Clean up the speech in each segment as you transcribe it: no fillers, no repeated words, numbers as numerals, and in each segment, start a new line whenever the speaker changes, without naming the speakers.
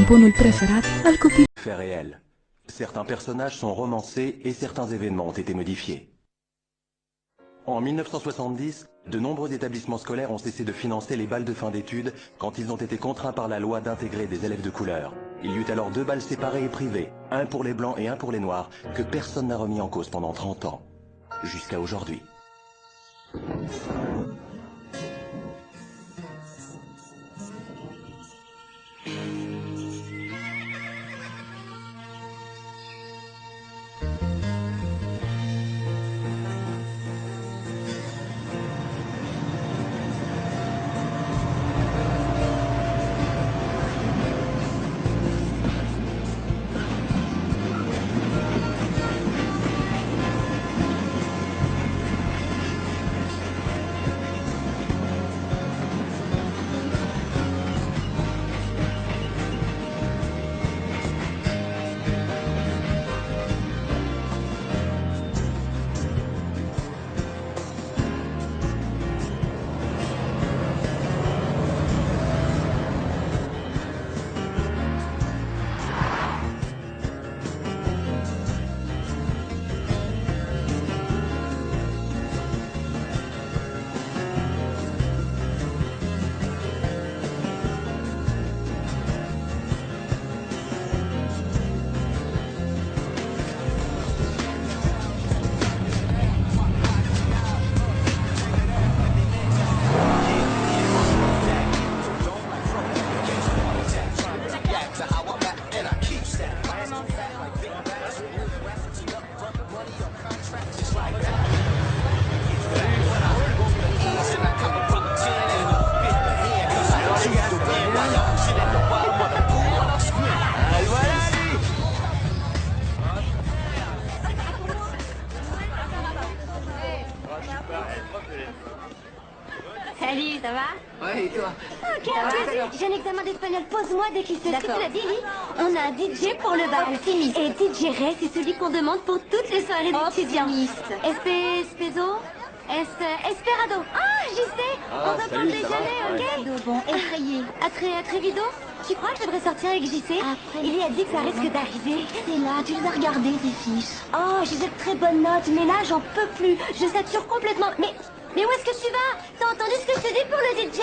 tamponul preferat al copilului.
Faits réels. Certains personnages sont romancés et certains événements ont été modifiés. En 1970, de nombreux établissements scolaires ont cessé de financer les bals de fin d'études quand ils ont été contraints par la loi d'intégrer des élèves de couleur. Il y eut alors 2 bals séparés et privés, un pour les blancs et un pour les noirs, que personne n'a remis en cause pendant 30 ans. Jusqu'à aujourd'hui.
Salut, ça va?
Ouais, et toi?
Ok, j'ai un examen d'espagnol. Pose-moi dès qu'il se tu l'as dit, oui. On a un DJ pour le bar. Alchimiste. Et DJ Ray, c'est celui qu'on demande pour toutes les soirées d'étudiants. Espeso? Esperado. Ah, j'y sais. On va prendre le déjeuner, ok? Bon, effrayé. Atrevido? Tu crois que je devrais sortir avec JC? Il a dit que ça risque d'arriver. C'est là, tu les as regardés, tes fiches. Oh, j'ai de très bonnes notes, mais là, j'en peux plus. Je sature complètement. Mais où est-ce que tu vas? T'as entendu ce que je te dis pour le DJ?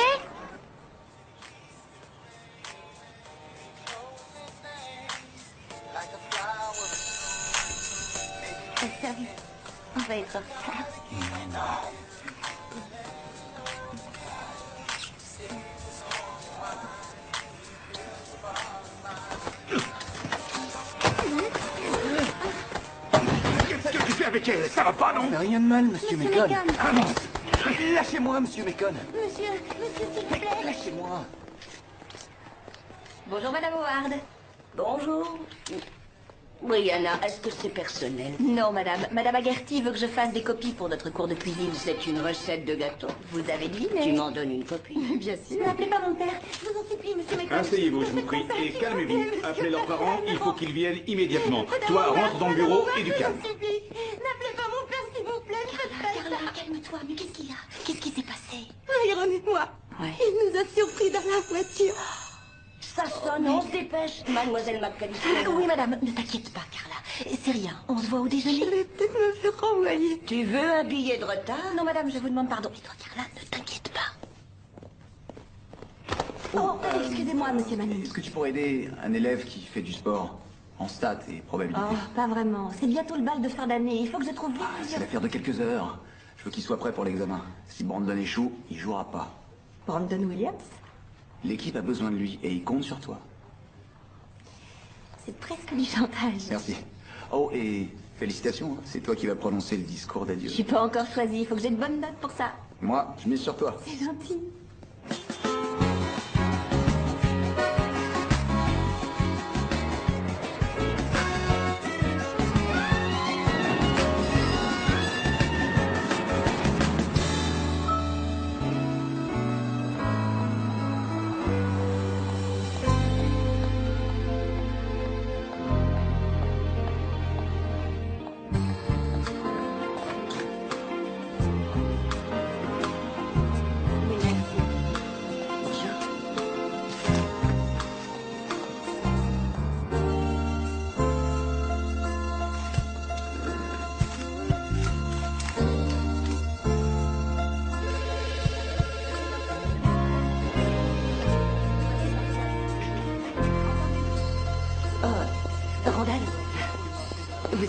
Sérieux, on va être en retard.
Mais non.
Qu'est-ce que tu fais avec elle? Ça va pas, non?
Mais rien de mal, monsieur Mécon.
Ah non! Lâchez-moi, monsieur Mécon.
Monsieur, s'il vous plaît.
Lâchez-moi.
Bonjour, Madame Howard.
Bonjour. Brianna, est-ce que c'est personnel?
Non, Madame. Madame Agerty veut que je fasse des copies pour notre cours de cuisine.
C'est une recette de gâteau.
Vous avez deviné.
Tu m'en donnes une copie?
Bien sûr. N'appelez pas mon père. Je vous en supplie, Monsieur Mécon.
Asseyez-vous, je vous prie, et calmez-vous. Appelez leurs parents, il faut qu'ils viennent immédiatement. Toi, rentre dans le bureau et du calme.
N'appelez pas mon père, s'il vous plaît. Carla, calme-toi. Mais qu'est-ce qu'il y a? Qu'est-ce qui s'est passé?
Iron-moi.
Ouais.
Il nous a surpris dans la voiture. Ça sonne, on se dépêche. Mademoiselle McAllister.
Oui, Madame. Ne t'inquiète pas, Carla. C'est rien. On se voit au déjeuner.
Je vais peut-être me faire renvoyer. Tu veux un billet de retard?
Non, Madame, je vous demande pardon. Et toi, Carla, ne t'inquiète pas. Oh, excusez-moi, Monsieur Manning.
Est-ce que tu pourrais aider un élève qui fait du sport en stats et probabilité?
Oh, pas vraiment. C'est bientôt le bal de fin d'année. Il faut que je trouve vite
C'est
plusieurs...
l'affaire de quelques heures. Je veux qu'il soit prêt pour l'examen. Si Brandon échoue, il jouera pas.
Brandon Williams?
L'équipe a besoin de lui et il compte sur toi.
C'est presque du chantage.
Merci. Oh, et félicitations, hein. C'est toi qui vas prononcer le discours d'adieu.
Je suis pas encore choisie. Il faut que j'ai de bonnes notes pour ça.
Moi, je mise sur toi.
C'est gentil. Oui, merci.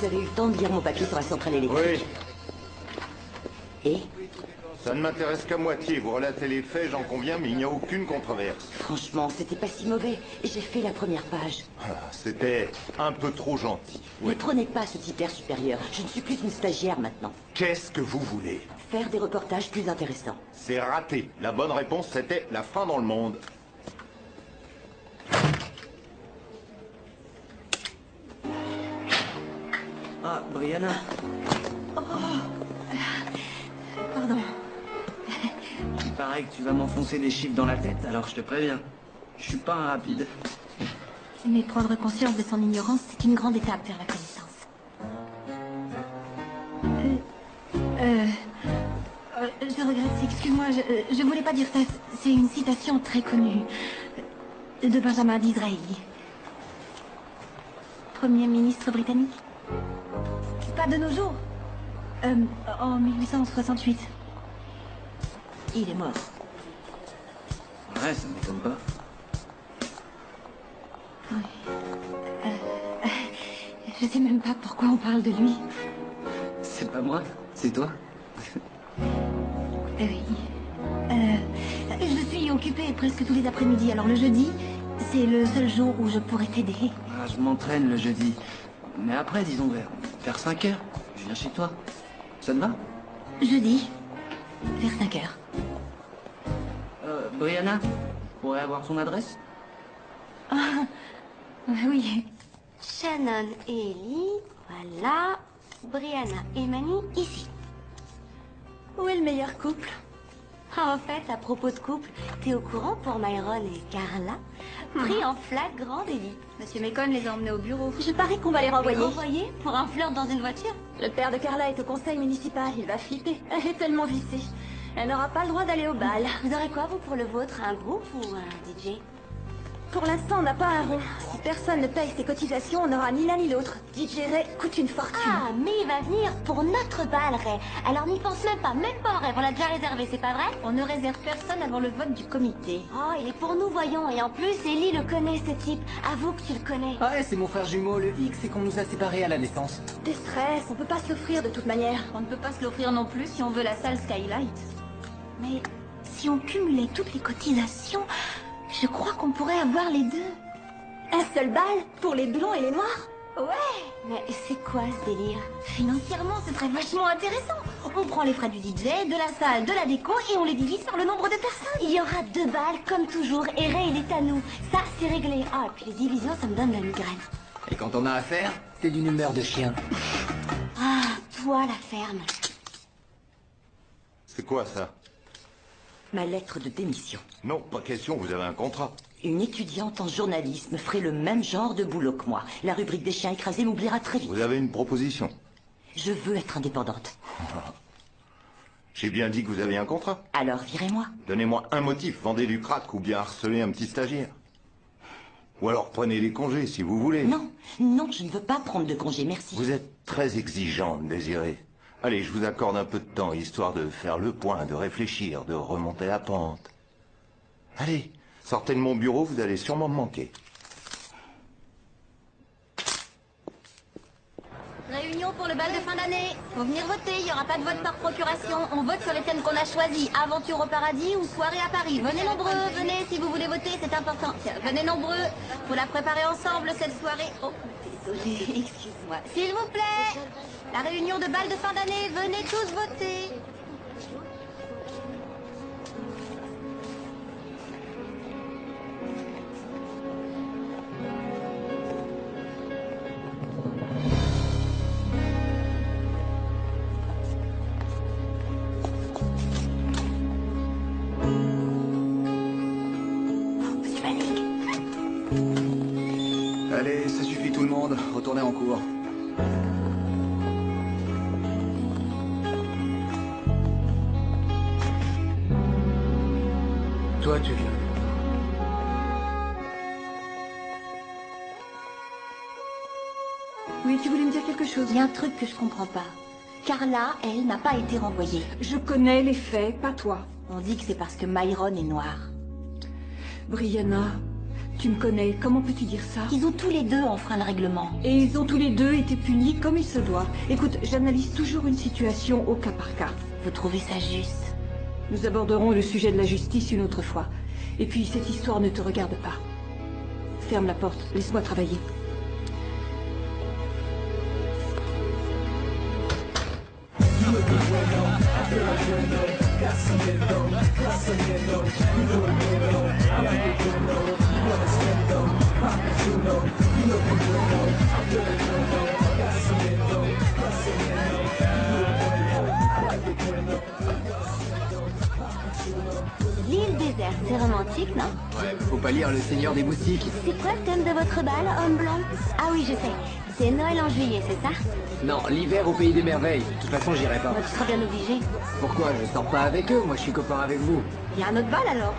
Vous avez eu le temps de lire mon papier sur la centrale électrique?
Oui.
Et
Ça ne m'intéresse qu'à moitié. Vous relatez les faits, j'en conviens, mais il n'y a aucune controverse.
franchement, c'était pas si mauvais. J'ai fait la première page.
C'était un peu trop gentil.
Ne prenez pas ce type d'air supérieur. Je ne suis plus une stagiaire maintenant.
Qu'est-ce que vous voulez?
Faire des reportages plus intéressants.
C'est raté. La bonne réponse, c'était la fin dans le monde.
Ah, Brianna.
Pardon.
Il paraît que tu vas m'enfoncer des chiffres dans la tête, alors je te préviens. Je suis pas un rapide.
Mais prendre conscience de son ignorance, c'est une grande étape vers la connaissance. Je regrette, excuse-moi, je voulais pas dire ça. C'est une citation très connue de Benjamin Disraeli. Premier ministre britannique. Pas de nos jours. En 1868.
Il est mort.
Ouais, ça m'étonne pas.
Je sais même pas pourquoi on parle de lui.
C'est pas moi, c'est toi.
Oui. Je suis occupée presque tous les après-midi, alors le jeudi, c'est le seul jour où je pourrais t'aider.
Ah, je m'entraîne le jeudi. Mais après, disons vers 5 heures, je viens chez toi. Ça te va?
Jeudi, vers 5 heures.
Brianna, je pourrais avoir son adresse?
Oui.
Shannon et Ellie, voilà. Brianna et Manny, ici.
Où est le meilleur couple?
Ah, en fait, à propos de couple, t'es au courant pour Myron et Carla? Pris en flagrant délit.
Monsieur Mécon les a emmenés au bureau.
Je parie qu'on va les renvoyer.
Renvoyé pour un flirt dans une voiture?
Le père de Carla est au conseil municipal, il va flipper. Elle est tellement vissée. Elle n'aura pas le droit d'aller au bal.
Vous aurez quoi, vous, pour le vôtre? Un groupe ou un DJ?
Pour l'instant, on n'a pas un rond. Si personne ne paye ses cotisations, on n'aura ni l'un ni l'autre. DJ Ray coûte une fortune.
Ah, mais il va venir pour notre bal, Ray. Alors n'y pense même pas en rêve, on l'a déjà réservé, c'est pas vrai?
On ne réserve personne avant le vote du comité.
Oh, il est pour nous, voyons. Et en plus, Ellie le connaît, ce type. Avoue que tu le connais.
Ouais, c'est mon frère jumeau, le X, c'est qu'on nous a séparés à la naissance.
Des stress, on peut pas se l'offrir de toute manière. On ne peut pas se l'offrir non plus si on veut la salle Skylight.
Mais si on cumulait toutes les cotisations, je crois qu'on pourrait avoir les deux.
Un seul bal pour les blonds et les noirs?
Ouais. Mais c'est quoi ce délire?
Financièrement, ce serait vachement intéressant. On prend les frais du DJ, de la salle, de la déco et on les divise par le nombre de personnes.
Il y aura 2 balles comme toujours et Ray il est à nous. Ça c'est réglé. Ah et puis les divisions ça me donne la migraine.
Et quand on a affaire, c'est d'une humeur de chien.
Ah, toi la ferme.
C'est quoi ça?
Ma lettre de démission.
Non, pas question, vous avez un contrat.
Une étudiante en journalisme ferait le même genre de boulot que moi. La rubrique des chiens écrasés m'oubliera très vite.
Vous avez une proposition?
Je veux être indépendante.
J'ai bien dit que vous aviez un contrat.
Alors, virez-moi.
Donnez-moi un motif, vendez du crack ou bien harcelez un petit stagiaire. Ou alors prenez des congés si vous voulez.
Non, non, je ne veux pas prendre de congé, merci.
Vous êtes très exigeante, Désirée. Allez, je vous accorde un peu de temps, histoire de faire le point, de réfléchir, de remonter la pente. Allez, sortez de mon bureau, vous allez sûrement me manquer.
Réunion pour le bal de fin d'année. Faut venir voter, il n'y aura pas de vote par procuration. On vote sur les thèmes qu'on a choisis. Aventure au paradis ou soirée à Paris. Venez nombreux, venez si vous voulez voter, c'est important. Tiens, venez nombreux. Faut la préparer ensemble cette soirée. Oh, désolée, excuse-moi. S'il vous plaît, la réunion de bal de fin d'année, venez tous voter.
Monsieur Manning.
Allez, ça suffit tout le monde, retournez en cours.
Toi, tu viens.
Oui, tu voulais me dire quelque chose?
Il y a un truc que je comprends pas. Carla, elle, n'a pas été renvoyée.
Je connais les faits, pas toi.
On dit que c'est parce que Myron est noir.
Brianna,
Tu me connais, comment peux-tu dire ça?
Ils ont tous les deux enfreint le règlement.
Et ils ont tous les deux été punis comme il se doit. Écoute, j'analyse toujours une situation au cas par cas.
Vous trouvez ça juste?
Nous aborderons le sujet de la justice une autre fois. Et puis, cette histoire ne te regarde pas. Ferme la porte, laisse-moi travailler.
L'île déserte, c'est romantique, non?
Ouais, faut pas lire Le Seigneur des Moustiques.
C'est quoi le thème de votre bal, homme blanc? Ah oui, je sais. C'est Noël en juillet, c'est ça?
Non, l'hiver au pays des merveilles. De toute façon, j'irai pas.
Bah, tu seras bien obligé.
Pourquoi? Je sors pas avec eux, moi je suis copain avec vous.
Il y a un autre bal alors?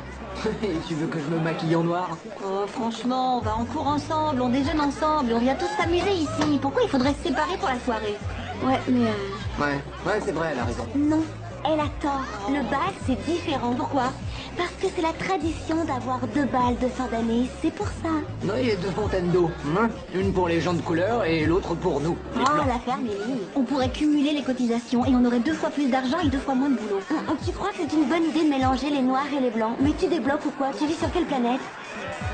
Et tu veux que je me maquille en noir?
Oh, franchement, on va en cours ensemble, on déjeune ensemble, on vient tous s'amuser ici. Pourquoi il faudrait se séparer pour la soirée?
Ouais, mais
Ouais, c'est vrai, elle a raison.
non, elle a tort. Le bal, c'est différent. Pourquoi? Parce que c'est la tradition d'avoir 2 balles de fin d'année, c'est pour ça.
Non, il y a 2 fontaines d'eau. Une pour les gens de couleur et l'autre pour nous. les
Oh,
blancs.
la ferme est libre.
On pourrait cumuler les cotisations et on aurait 2 fois plus d'argent et 2 fois moins de boulot.
Tu crois que c'est une bonne idée de mélanger les noirs et les blancs? Mais tu débloques ou quoi? Tu vis sur quelle planète?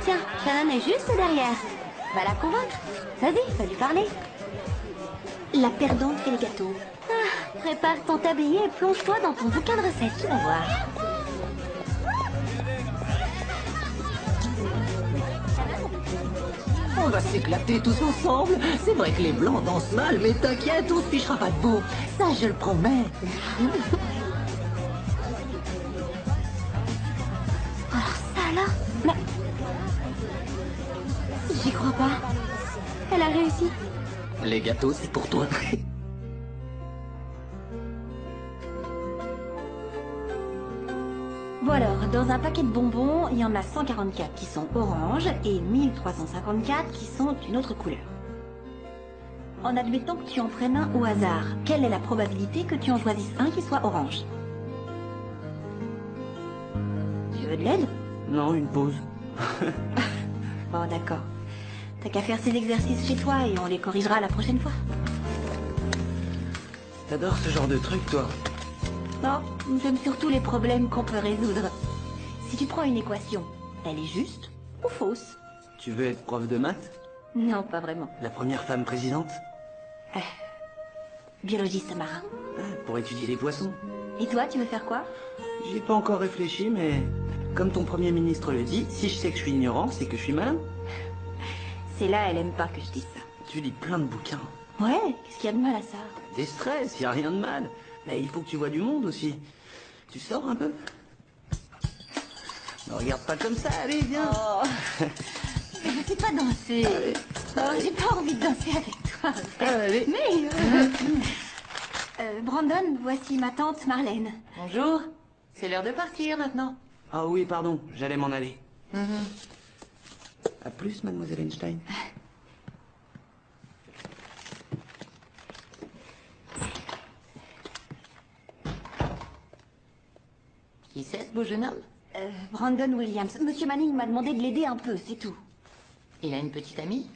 Tiens, Shannon est juste derrière. Va la convaincre. Vas-y, va lui parler.
La perdante fait les gâteaux.
Ah, prépare ton tablier et plonge-toi dans ton bouquin de recettes, tu vas voir.
On va s'éclater tous ensemble. C'est vrai que les blancs dansent mal, mais t'inquiète, on se fichera pas de vous. Ça, je le promets.
Alors ça alors? Mais... J'y crois pas. Elle a réussi.
Les gâteaux, c'est pour toi.
Bon alors, dans un paquet de bonbons, il y en a 144 qui sont orange et 1354 qui sont d'une autre couleur. En admettant que tu en prennes un au hasard, quelle est la probabilité que tu en choisisses un qui soit orange? Tu veux de l'aide?
Non, une pause.
Bon d'accord. T'as qu'à faire ces exercices chez toi et on les corrigera la prochaine fois.
T'adores ce genre de truc, toi?
Non, j'aime surtout les problèmes qu'on peut résoudre. Si tu prends une équation, elle est juste ou fausse?
Tu veux être prof de maths?
Non, pas vraiment.
La première femme présidente?
Biologiste marin.
Pour étudier les poissons.
Et toi, tu veux faire quoi?
J'y ai pas encore réfléchi, mais comme ton premier ministre le dit, si je sais que je suis ignorant, c'est que je suis malin.
C'est là, elle aime pas que je dise ça.
Tu lis plein de bouquins.
Ouais, qu'est-ce qu'il y a de mal à ça?
Des stress, y a rien de mal. Mais il faut que tu vois du monde aussi. Tu sors un peu? Ne regarde pas comme ça, allez, viens.
Oh, mais je sais pas danser. Oh, j'ai pas envie de danser avec toi.
Allez.
Mais, Brandon, voici ma tante Marlène.
Bonjour. C'est l'heure de partir maintenant.
Ah oui, pardon, j'allais m'en aller. À plus, mademoiselle Einstein.
Qui c'est ce beau jeune homme?
Brandon Williams. Monsieur Manning m'a demandé de l'aider un peu, c'est tout.
Il a une petite amie?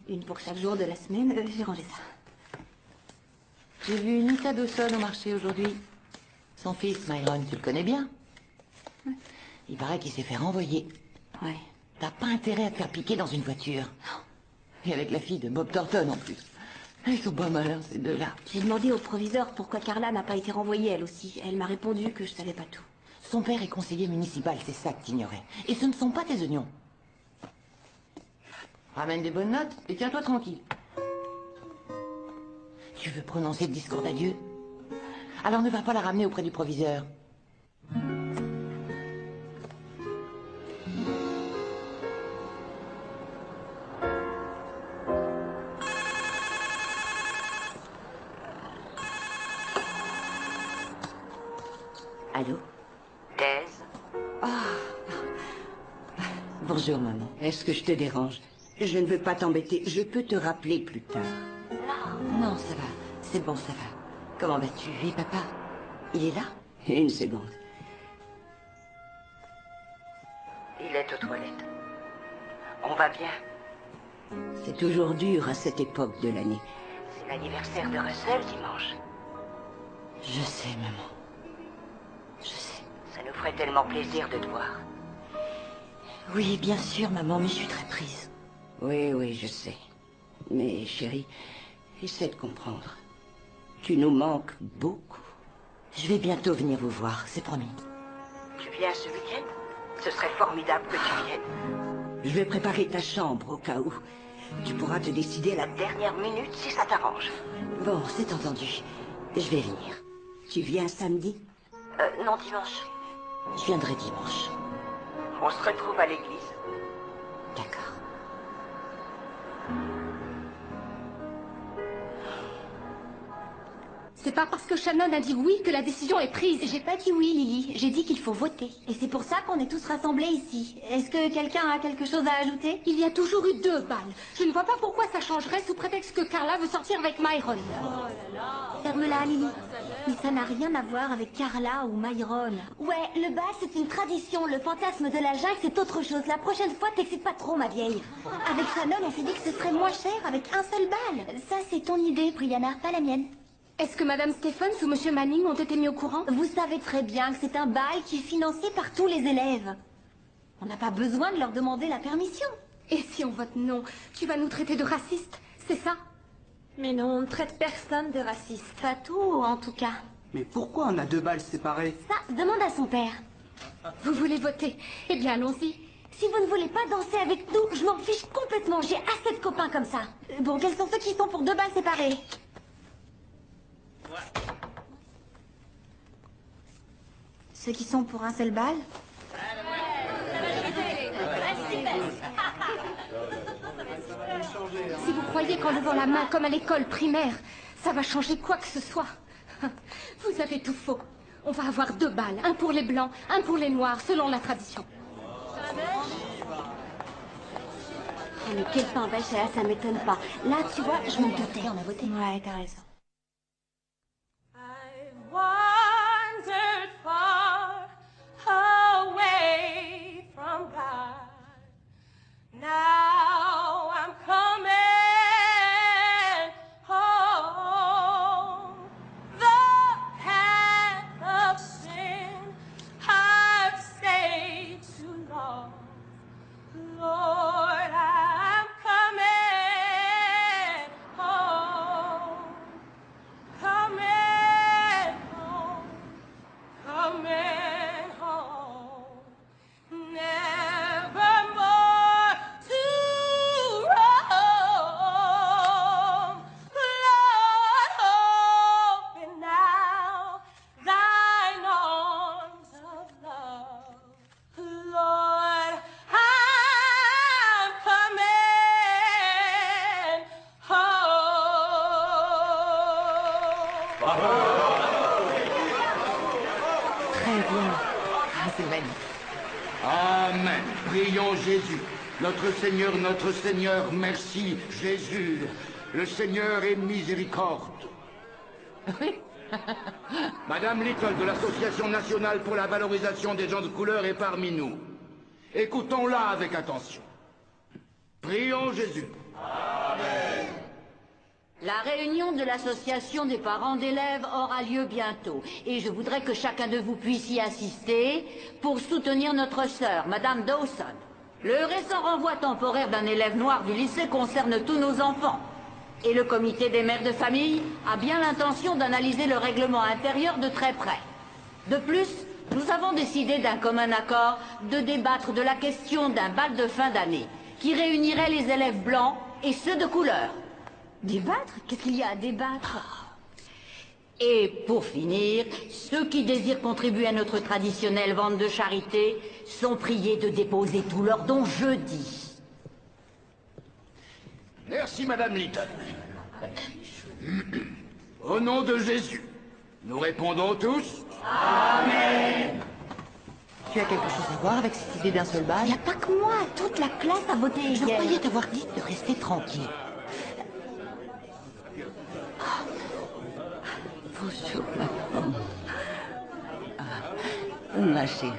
Une pour chaque jour de la semaine. J'ai rangé ça.
J'ai vu Nita Dawson au marché aujourd'hui. Son fils, Myron, tu le connais bien? Il paraît qu'il s'est fait renvoyer.
Ouais.
T'as pas intérêt à te faire piquer dans une voiture. Et avec la fille de Bob Thornton en plus. Ils sont pas malins, ces deux-là.
J'ai demandé au proviseur pourquoi Carla n'a pas été renvoyée elle aussi. Elle m'a répondu que je savais pas tout.
Son père est conseiller municipal, c'est ça que t'ignorais. Et ce ne sont pas tes oignons. Ramène des bonnes notes et tiens-toi tranquille. Tu veux prononcer le discours d'adieu? Alors ne va pas la ramener auprès du proviseur. Allô?
Thèse.
Bonjour, maman.
Est-ce que je te dérange? Je ne veux pas t'embêter. Je peux te rappeler plus tard.
Non, ça va. C'est bon, ça va. Comment vas-tu? Et papa? Il est là?
Une seconde. Il est aux toilettes. On va bien.
C'est toujours dur à cette époque de l'année.
C'est l'anniversaire de Russell dimanche.
Je sais, maman. Je sais.
Ça nous ferait tellement plaisir de te voir.
Oui, bien sûr, maman, mais je suis très prise.
Oui, je sais. Mais chérie, essaie de comprendre. Tu nous manques beaucoup.
Je vais bientôt venir vous voir, c'est promis.
Tu viens ce week-end? Ce serait formidable que tu viennes.
Je vais préparer ta chambre au cas où.
Tu pourras te décider à la dernière minute si ça t'arrange.
Bon, c'est entendu. Je vais venir.
Tu viens samedi? Non, dimanche.
Je viendrai dimanche.
On se retrouve à l'église.
D'accord.
C'est pas parce que Shannon a dit oui que la décision est prise.
J'ai pas dit oui, Lily. J'ai dit qu'il faut voter. Et c'est pour ça qu'on est tous rassemblés ici. Est-ce que quelqu'un a quelque chose à ajouter?
Il y a toujours eu 2 balles. Je ne vois pas pourquoi ça changerait sous prétexte que Carla veut sortir avec Myron.
Ferme-la, Lily. Mais ça n'a rien à voir avec Carla ou Myron. Ouais, le bal, c'est une tradition. Le fantasme de la jungle, c'est autre chose. La prochaine fois, t'excites pas trop, ma vieille. Avec Shannon, on s'est dit que ce serait moins cher avec un seul bal. Ça, c'est ton idée, Brianna, pas la mienne.
Est-ce que Madame Stephens ou Monsieur Manning ont été mis au courant?
Vous savez très bien que c'est un bal qui est financé par tous les élèves. On n'a pas besoin de leur demander la permission.
Et si on vote non, tu vas nous traiter de racistes, c'est ça?
Mais non, on ne traite personne de raciste.
Pas tout, en tout cas.
Mais pourquoi on a 2 balles séparées?
Ça, demande à son père.
Vous voulez voter? Eh bien, allons-y.
Si vous ne voulez pas danser avec nous, je m'en fiche complètement. J'ai assez de copains comme ça. Bon, quels sont ceux qui sont pour 2 balles séparées? Ceux qui sont pour un seul bal?
Si vous croyez qu'en levant la main comme à l'école primaire, ça va changer quoi que ce soit, vous avez tout faux. On va avoir 2 balles, un pour les blancs, un pour les noirs, selon la tradition.
Oh, mais quel pain vache, là, ça m'étonne pas. Là, tu vois, je me doutais, on a voté. Ouais, t'as raison.
Wandered far away from God. Now I'm coming home. The path of sin I've stayed too long. Lord, I'm coming home. Coming home, coming home, nevermore to roam. Lord, open now thine arms of love. Lord, I'm coming home.
Très bien. Ah, c'est magnifique.
Amen. Prions Jésus. Notre Seigneur, merci Jésus. Le Seigneur est miséricorde. Madame Little de l'Association nationale pour la valorisation des gens de couleur est parmi nous. Écoutons-la avec attention. Prions Jésus. Amen.
La réunion de l'association des parents d'élèves aura lieu bientôt. Et je voudrais que chacun de vous puisse y assister pour soutenir notre sœur, Madame Dawson. Le récent renvoi temporaire d'un élève noir du lycée concerne tous nos enfants. Et le comité des mères de famille a bien l'intention d'analyser le règlement intérieur de très près. De plus, nous avons décidé d'un commun accord de débattre de la question d'un bal de fin d'année qui réunirait les élèves blancs et ceux de couleur.
Débattre? Qu'est-ce qu'il y a à débattre?
Et pour finir, ceux qui désirent contribuer à notre traditionnelle vente de charité sont priés de déposer tous leurs dons jeudi.
Merci Madame Little. Au nom de Jésus, nous répondons tous. Amen.
Tu as quelque chose à voir avec cette idée d'un seul bal?
Il n'y a pas que moi, toute la classe a voté hier.
Je croyais t'avoir dit de rester tranquille.
Bonjour, maman. Ma chérie,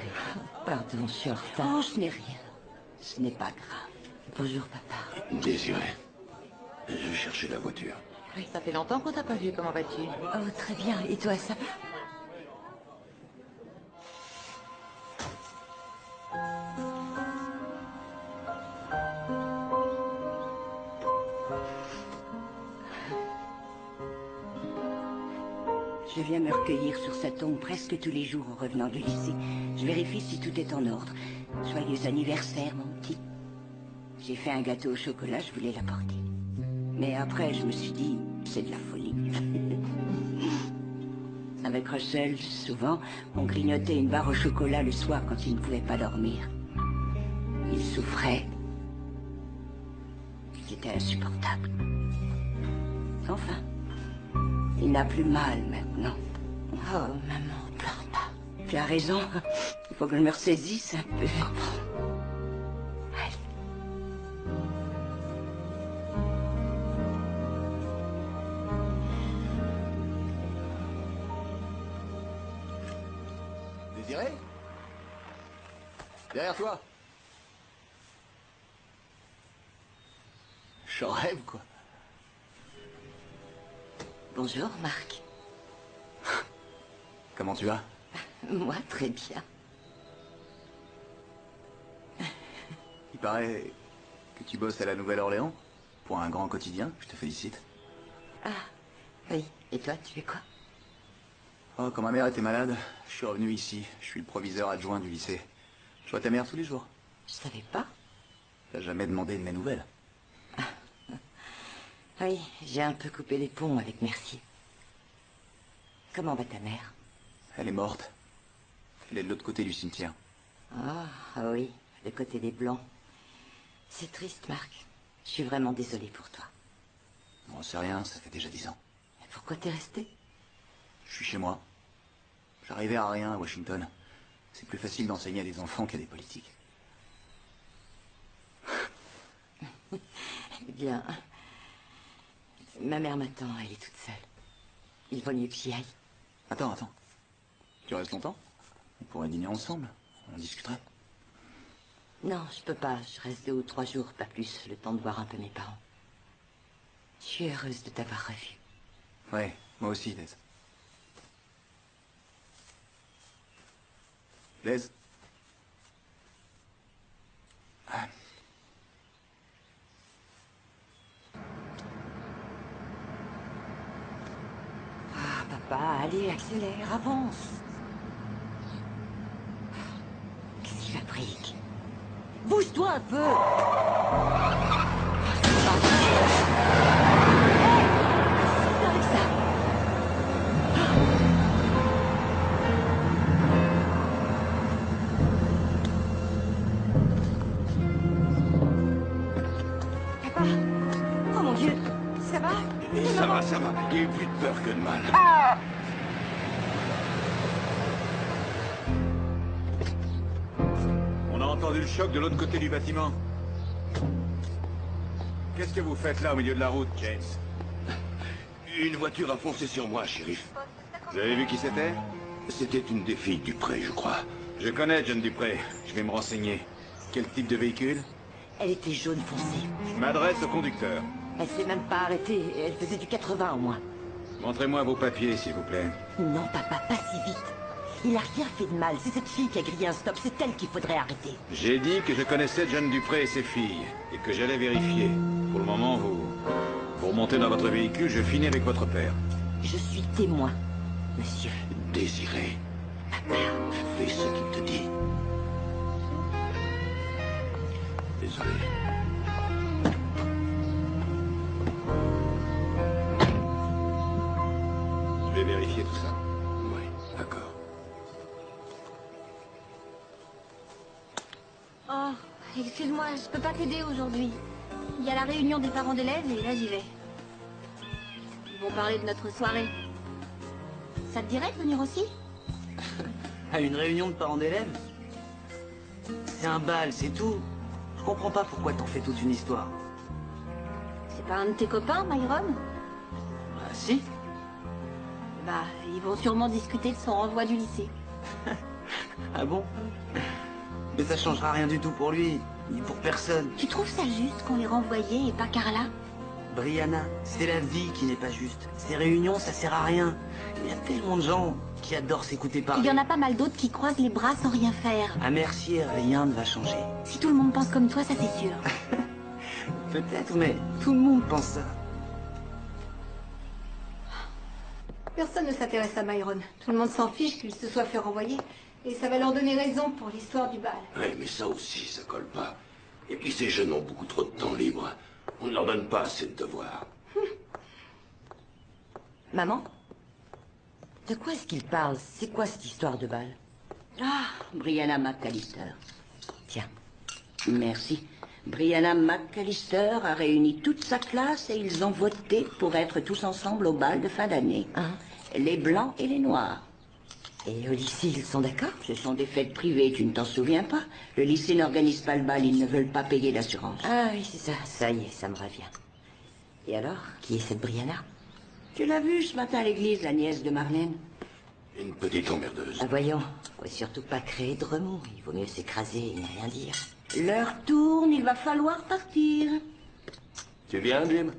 pardon, je suis en retard.
Oh, ce n'est rien. Ce n'est pas grave.
Bonjour, papa.
Désiré, je cherchais la voiture.
Oui, ça fait longtemps qu'on t'a pas vu. Comment vas-tu?
Oh, très bien. Et toi, ça va?
Je viens me recueillir sur sa tombe presque tous les jours en revenant du lycée. Je vérifie si tout est en ordre. Joyeux anniversaire, mon petit. J'ai fait un gâteau au chocolat, je voulais l'apporter. Mais après, je me suis dit, c'est de la folie. Avec Russell, souvent, on grignotait une barre au chocolat le soir quand il ne pouvait pas dormir. Il souffrait. C'était insupportable. Enfin, il n'a plus mal maintenant.
Oh, maman, pleure pas.
Tu as raison. Il faut que je me ressaisisse un peu.
Désiré? Derrière toi. J'en rêve, quoi.
Bonjour, Marc.
Comment tu vas?
Moi, très bien.
Il paraît que tu bosses à la Nouvelle-Orléans pour un grand quotidien. Je te félicite.
Ah, oui. Et toi, tu fais quoi?
Oh, quand ma mère était malade, je suis revenu ici. Je suis le proviseur adjoint du lycée. Je vois ta mère tous les jours.
Je savais pas.
T'as jamais demandé de mes nouvelles?
Oui, j'ai un peu coupé les ponts avec Mercier. Comment va ta mère?
Elle est morte. Elle est de l'autre côté du cimetière.
Ah oui, le côté des Blancs. C'est triste, Marc. Je suis vraiment désolée pour toi.
Bon, c'est rien, ça fait déjà 10 ans.
Et pourquoi t'es resté?
Je suis chez moi. J'arrivais à rien à Washington. C'est plus facile d'enseigner à des enfants qu'à des politiques.
Eh bien, ma mère m'attend, elle est toute seule. Il vaut mieux que j'y aille.
Attends. Tu restes longtemps? On pourrait dîner ensemble. On discuterait.
Non, je peux pas. Je reste 2 ou 3 jours, pas plus. Le temps de voir un peu mes parents. Je suis heureuse de t'avoir revu.
Ouais, moi aussi, Les. Les? Ah.
Ah, papa, allez, accélère, avance. Qu'est-ce qu'il fabrique? Bouge-toi un peu. Avec ça.
Papa. Oh mon Dieu. Ça va?
Ça va. Il y a eu plus de peur que de mal.
On a entendu le choc de l'autre côté du bâtiment. Qu'est-ce que vous faites là au milieu de la route, James?
Une voiture a foncé sur moi, shérif.
Vous avez vu qui c'était?
C'était une des filles Dupré, je crois.
Je connais John Dupré. Je vais me renseigner. Quel type de véhicule?
Elle était jaune foncé.
Je m'adresse au conducteur.
Elle s'est même pas arrêtée. Elle faisait du 80 au moins.
Montrez-moi vos papiers, s'il vous plaît.
Non, papa, pas si vite. Il a rien fait de mal. C'est cette fille qui a grillé un stop. C'est elle qu'il faudrait arrêter.
J'ai dit que je connaissais John Dupré et ses filles, et que j'allais vérifier. Pour le moment, vous remontez dans votre véhicule, je finis avec votre père.
Je suis témoin, monsieur.
Désiré, fais ce qu'il te dit. Désolé.
Je vais vérifier tout ça.
Oui, d'accord.
Oh, excuse-moi, je peux pas t'aider aujourd'hui. Il y a la réunion des parents d'élèves et là j'y vais. Ils vont parler de notre soirée. Ça te dirait de venir aussi?
À une réunion de parents d'élèves? C'est un bal, c'est tout. Je comprends pas pourquoi t'en fais toute une histoire.
C'est pas un de tes copains, Myron?
Bah si.
Bah, ils vont sûrement discuter de son renvoi du lycée.
Ah bon? Mais ça changera rien du tout pour lui. ni pour personne.
Tu trouves ça juste qu'on les renvoyait et pas Carla?
Brianna, c'est la vie qui n'est pas juste. Ces réunions, ça sert à rien. Il y a tellement de gens qui adorent s'écouter parler.
Il y en a pas mal d'autres qui croisent les bras sans rien faire.
À Mercier, rien ne va changer.
Si tout le monde pense comme toi, ça c'est sûr.
Peut-être, mais tout le monde pense ça.
Personne ne s'intéresse à Myron. Tout le monde s'en fiche qu'il se soit fait renvoyer. Et ça va leur donner raison pour l'histoire du bal.
Ouais, mais ça aussi, ça colle pas. Et puis ces jeunes ont beaucoup trop de temps libre. On ne leur donne pas assez de devoirs.
Maman? De quoi est-ce qu'il parle? C'est quoi cette histoire de bal? Ah, Brianna McAllister. Tiens, merci. Brianna McAllister a réuni toute sa classe et ils ont voté pour être tous ensemble au bal de fin d'année. Les blancs et les noirs. Et au lycée, ils sont d'accord? Ce sont des fêtes privées, tu ne t'en souviens pas? Le lycée n'organise pas le bal, ils ne veulent pas payer l'assurance. Ah oui, c'est ça. Ça y est, ça me revient. Et alors, qui est cette Brianna? Tu l'as vue ce matin à l'église, la nièce de Marlène?
Une petite emmerdeuse.
Ah, voyons, faut surtout pas créer de remous. Il vaut mieux s'écraser et ne rien dire. L'heure tourne, il va falloir partir.
Tu viens, Jim?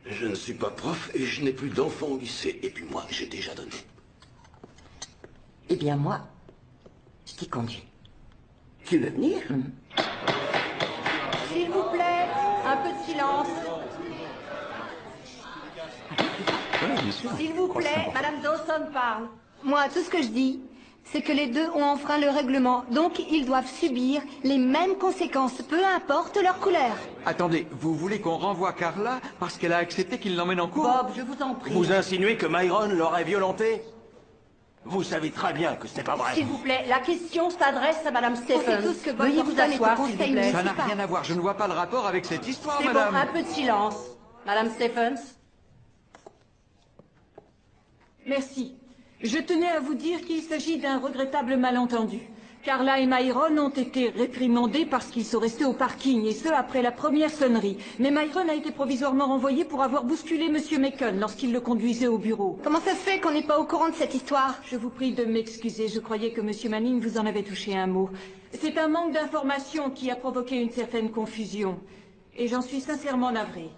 Je ne suis pas prof et je n'ai plus d'enfants au lycée. Et puis moi, j'ai déjà donné.
Eh bien, moi, je t'y conduis. Tu veux venir?
S'il vous plaît, un peu de silence. S'il vous plaît, Madame Dawson parle. Moi, tout ce que je dis, c'est que les deux ont enfreint le règlement. Donc, ils doivent subir les mêmes conséquences, peu importe leur couleur.
Attendez, vous voulez qu'on renvoie Carla parce qu'elle a accepté qu'il l'emmène en cours?
Bob, je vous en prie.
Vous insinuez que Myron l'aurait violenté? Vous savez très bien que ce n'est pas vrai.
S'il vous plaît, la question s'adresse à Madame Stephens.
tous que Bob
Veuillez vous
Thornton est au
asseoir, s'il vous
conseil
plaît.
Ça n'a rien à voir, je ne vois pas le rapport avec cette histoire,
C'est bon,
madame.
un peu de silence. Madame Stephens. Merci. Je tenais à vous dire qu'il s'agit d'un regrettable malentendu. Carla et Myron ont été réprimandés parce qu'ils sont restés au parking, et ce, après la première sonnerie. Mais Myron a été provisoirement renvoyé pour avoir bousculé Monsieur Macon lorsqu'il le conduisait au bureau. Comment ça se fait qu'on n'est pas au courant de cette histoire? Je vous prie de m'excuser, je croyais que Monsieur Manning vous en avait touché un mot. C'est un manque d'information qui a provoqué une certaine confusion. Et j'en suis sincèrement navrée.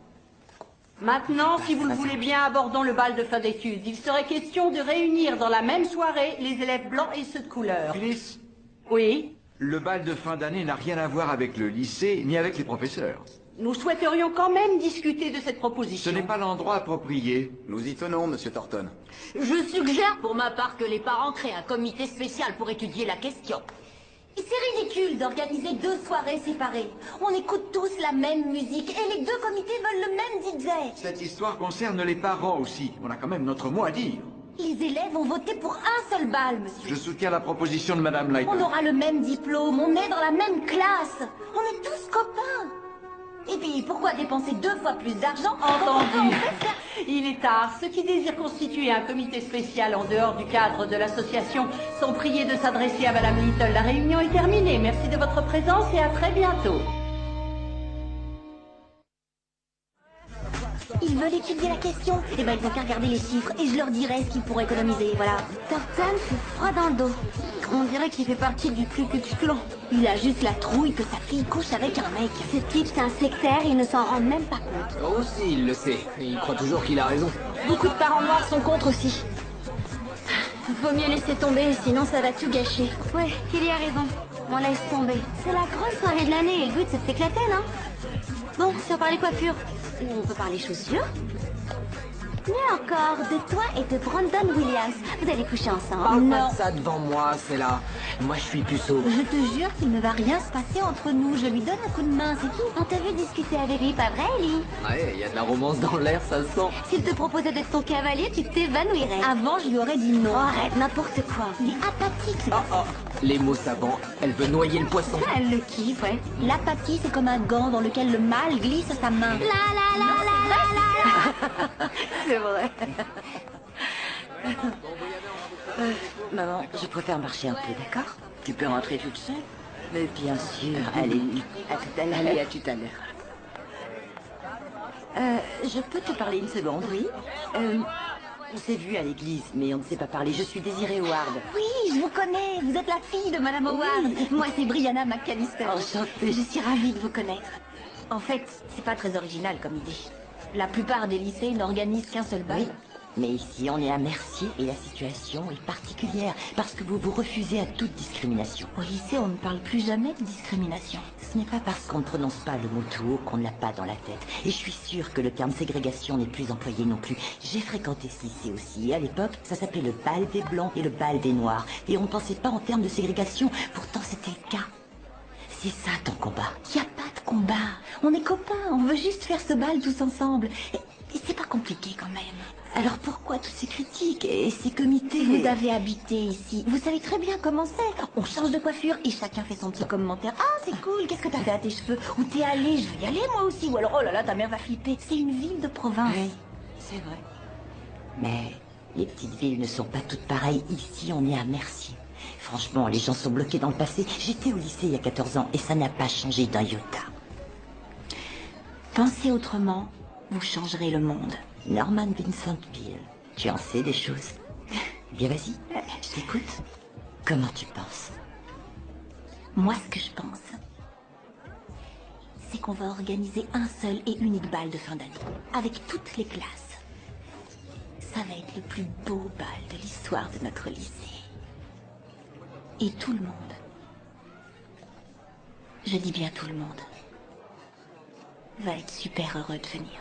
Maintenant, si vous le voulez bien, abordons le bal de fin d'études. Il serait question de réunir dans la même soirée les élèves blancs et ceux de couleur.
Phyllis?
Oui?
Le bal de fin d'année n'a rien à voir avec le lycée, ni avec les professeurs.
Nous souhaiterions quand même discuter de cette proposition.
Ce n'est pas l'endroit approprié.
Nous y tenons, Monsieur Thornton.
Je suggère pour ma part que les parents créent un comité spécial pour étudier la question.
Et c'est ridicule d'organiser deux soirées séparées. On écoute tous la même musique et les deux comités veulent le même DJ.
Cette histoire concerne les parents aussi. On a quand même notre mot à dire.
Les élèves ont voté pour un seul bal, monsieur.
Je soutiens la proposition de Madame Lighton.
On aura le même diplôme, on est dans la même classe. On est tous copains. Et puis, pourquoi dépenser 2 fois plus d'argent?
Entendu. Il est tard. Ceux qui désirent constituer un comité spécial en dehors du cadre de l'association sont priés de s'adresser à Madame Little. La réunion est terminée. Merci de votre présence et à très bientôt.
Ils veulent étudier la question. Eh ben, ils vont qu'à regarder les chiffres et je leur dirai ce qu'ils pourraient économiser, voilà. Thornton fait froid dans le dos. On dirait qu'il fait partie du Ku Klux Klan. Il a juste la trouille que sa fille couche avec un mec. Ce type, c'est un sectaire et il ne s'en rend même pas compte.
Oh si, il le sait. Il croit toujours qu'il a raison.
Beaucoup de parents noirs sont contre aussi. Vaut mieux laisser tomber, sinon ça va tout gâcher. Ouais, il y a raison. On laisse tomber. C'est la grosse soirée de l'année et le but c'est de s'éclater, non? Bon, si on parlait coiffure, on peut parler chaussures. Mieux encore, de toi et de Brandon Williams. Vous allez coucher ensemble.
Parle pas de ça devant moi, c'est là. Moi, je suis puceau.
Je te jure qu'il ne va rien se passer entre nous. Je lui donne un coup de main, c'est tout. On t'a vu discuter avec lui, pas vrai, Ellie?
Ouais, il y a de la romance dans l'air, ça se sent.
S'il te proposait d'être ton cavalier, tu t'évanouirais. Avant, je lui aurais dit non. Oh, arrête, n'importe quoi. Il est apathique, ce
Oh, les mots savants. Elle veut noyer le poisson.
Elle le kiffe, ouais. L'apathie, c'est comme un gant dans lequel le mâle glisse sa main.
C'est vrai. Maman, je préfère marcher un peu, d'accord? Tu peux rentrer toute seule? Mais bien sûr. Allez, à tout à l'heure. Allez, à tout à l'heure. Je peux te parler une seconde? Oui. On s'est vu à l'église, mais on ne s'est pas parlé. Je suis Désirée Howard.
Oui, je vous connais. Vous êtes la fille de Madame Howard. Moi, c'est Brianna McAllister.
Enchantée.
Je suis ravie de vous connaître. En fait, c'est pas très original comme idée. La plupart des lycées n'organisent qu'un seul bal.
Oui, mais ici, on est à Mercier et la situation est particulière parce que vous vous refusez à toute discrimination.
Au lycée, on ne parle plus jamais de discrimination.
Ce n'est pas parce qu'on ne prononce pas le mot tout haut qu'on ne l'a pas dans la tête. Et je suis sûre que le terme ségrégation n'est plus employé non plus. J'ai fréquenté ce lycée aussi. Et à l'époque, ça s'appelait le bal des blancs et le bal des noirs. Et on ne pensait pas en termes de ségrégation. Pourtant, c'était le cas. C'est ça ton combat.
Il n'y a pas de combat. On est copains. On veut juste faire ce bal tous ensemble. Et c'est pas compliqué quand même.
Alors pourquoi toutes ces critiques et ces comités?
Vous avez habité ici. Vous savez très bien comment c'est. On change de coiffure et chacun fait son petit commentaire. Ah, c'est cool. Qu'est-ce que t'as fait à tes cheveux? Où t'es allé? Je vais y aller moi aussi. Ou alors, oh là là, ta mère va flipper. C'est une ville de province.
Oui, c'est vrai. Mais les petites villes ne sont pas toutes pareilles. Ici, on est à Mercier. Franchement, les gens sont bloqués dans le passé. J'étais au lycée il y a 14 ans et ça n'a pas changé d'un iota.
Pensez autrement, vous changerez le monde.
Norman Vincent Peale, tu en sais des choses. Bien, vas-y, je t'écoute. Comment tu penses?
Moi, ce que je pense, c'est qu'on va organiser un seul et unique bal de fin d'année, avec toutes les classes. Ça va être le plus beau bal de l'histoire de notre lycée. Et tout le monde, je dis bien tout le monde, va être super heureux de venir.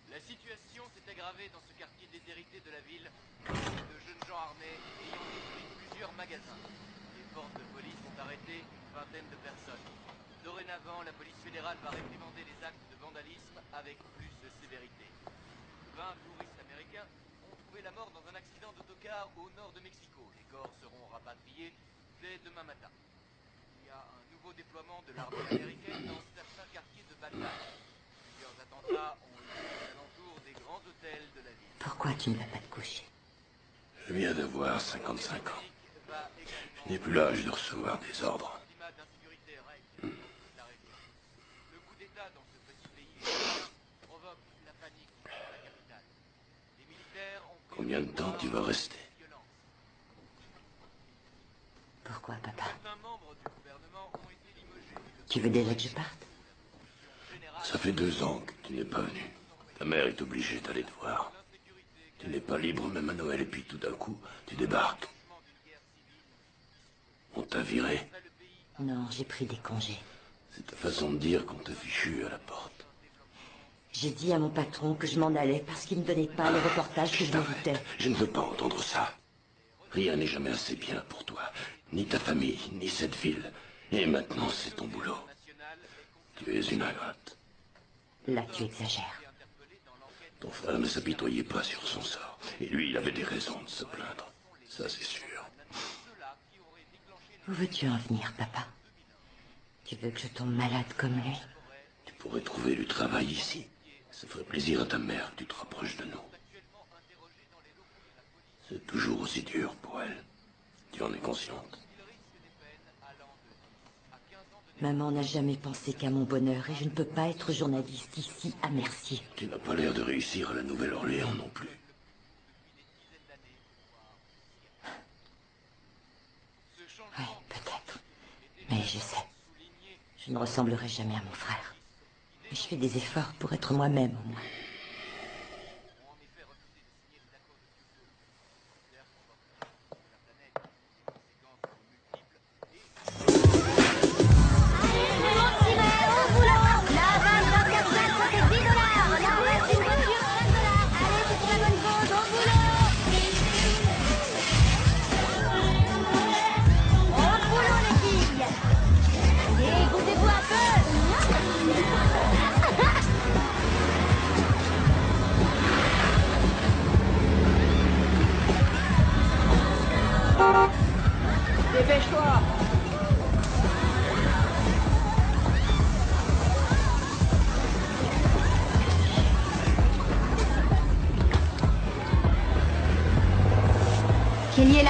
La situation s'est aggravée dans ce quartier déshérité de la ville, de jeunes gens armés ayant détruit plusieurs magasins. Les forces de police ont arrêté une vingtaine de personnes. Dorénavant, la police fédérale va réprimander les actes de vandalisme avec plus de sévérité. 20 touristes américains ont trouvé la mort dans un accident d'autocar au nord de Mexico. Les corps seront rapatriés dès demain matin. Il y a un nouveau déploiement de l'armée américaine dans certains quartiers de Bagdad. Plusieurs attentats ont eu lieu aux alentours des grands hôtels de la ville.
Pourquoi tu ne vas pas te coucher?
Je viens d'avoir 55 ans. Je n'ai plus l'âge de recevoir des ordres.
Le coup d'État dans ce petit pays provoque la panique dans la capitale. Les militaires ont pris
Combien de temps tu vas rester?
Pourquoi, papa? Tu veux déjà que je parte?
Ça fait 2 ans que tu n'es pas venu. Ta mère est obligée d'aller te voir. Tu n'es pas libre même à Noël et puis tout d'un coup, tu débarques. On t'a viré.
Non, j'ai pris des congés.
C'est ta façon de dire qu'on t'a fichu à la porte.
J'ai dit à mon patron que je m'en allais parce qu'il ne me donnait pas les reportages que je méritais.
Je ne veux pas entendre ça. Rien n'est jamais assez bien pour toi. Ni ta famille, ni cette ville. Et maintenant, c'est ton boulot. Tu es une ingrate.
Là, tu exagères.
Ton frère ne s'apitoyait pas sur son sort. Et lui, il avait des raisons de se plaindre. Ça, c'est sûr.
Où veux-tu en venir, papa? Tu veux que je tombe malade comme lui?
Tu pourrais trouver du travail ici. Ça ferait plaisir à ta mère que tu te rapproches de nous. C'est toujours aussi dur pour elle. Tu en es consciente.
Maman n'a jamais pensé qu'à mon bonheur et je ne peux pas être journaliste ici à Mercier.
Tu n'as pas l'air de réussir à la Nouvelle-Orléans non plus.
Oui, peut-être. Mais je sais. Je ne ressemblerai jamais à mon frère. Mais je fais des efforts pour être moi-même au moins.
Dépêche-toi!
Kelly est là?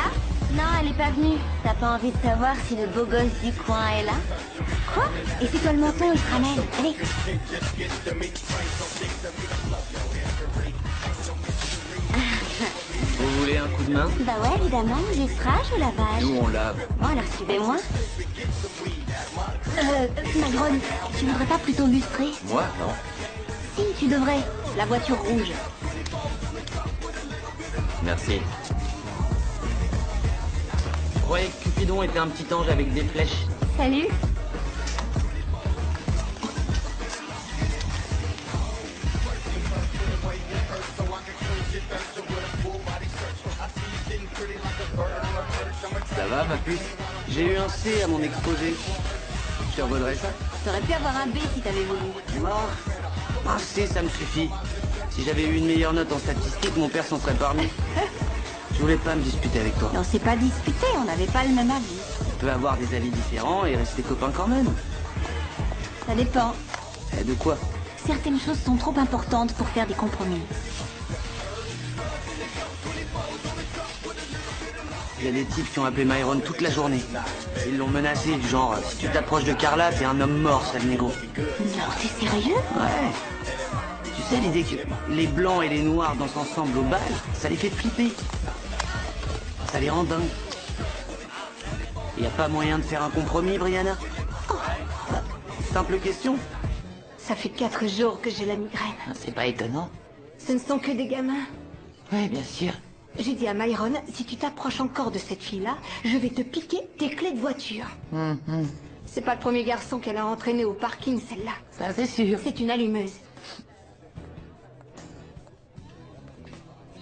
Non, elle est pas venue. T'as pas envie de savoir si le beau gosse du coin est là? Quoi? Et c'est toi le menton, il te ramène. Allez.
un coup de main?
Bah ouais, évidemment. Lustrage ou lavage?
Nous, on lave.
Bon, alors suivez-moi. Myron, tu voudrais pas plutôt lustrer?
Moi, non.
Si, tu devrais. La voiture rouge.
Merci. Je croyais que Cupidon était un petit ange avec des flèches.
Salut.
Ça va, ma puce? J'ai eu un C à mon exposé. Je te revaudrais ça?
T'aurais pu avoir un B si t'avais voulu.
Mort. Un C, ça me suffit. Si j'avais eu une meilleure note en statistique, mon père s'en serait parmi. Je voulais pas me disputer avec toi.
On s'est pas disputé, on n'avait pas le même avis.
On peut avoir des avis différents et rester copains quand même.
Ça dépend.
Et de quoi?
Certaines choses sont trop importantes pour faire des compromis.
Il y a des types qui ont appelé Myron toute la journée. Ils l'ont menacé du genre, si tu t'approches de Carla, t'es un homme mort, sale négo.
Non, t'es sérieux?
Ouais. Tu sais, l'idée que les blancs et les noirs dansent ensemble au bal, ça les fait flipper. Ça les rend dingues. Y a pas moyen de faire un compromis, Brianna? Simple question.
Ça fait 4 jours que j'ai la migraine.
C'est pas étonnant.
Ce ne sont que des gamins.
Ouais, bien sûr.
J'ai dit à Myron, si tu t'approches encore de cette fille-là, je vais te piquer tes clés de voiture. C'est pas le premier garçon qu'elle a entraîné au parking, celle-là.
Ça, c'est sûr.
C'est une allumeuse.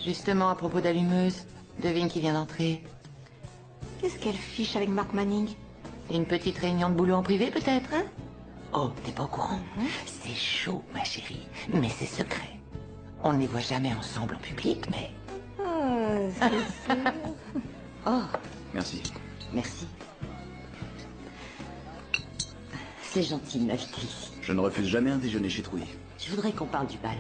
Justement, à propos d'allumeuse, devine qui vient d'entrer.
Qu'est-ce qu'elle fiche avec Mark Manning?
Une petite réunion de boulot en privé, peut-être, hein? Oh, t'es pas au courant? C'est chaud, ma chérie, mais c'est secret. On ne les voit jamais ensemble en public, mais...
Oh,
Merci.
Merci. C'est gentil de m'inviter ici.
Je ne refuse jamais un déjeuner chez Trouille.
Je voudrais qu'on parle du bal.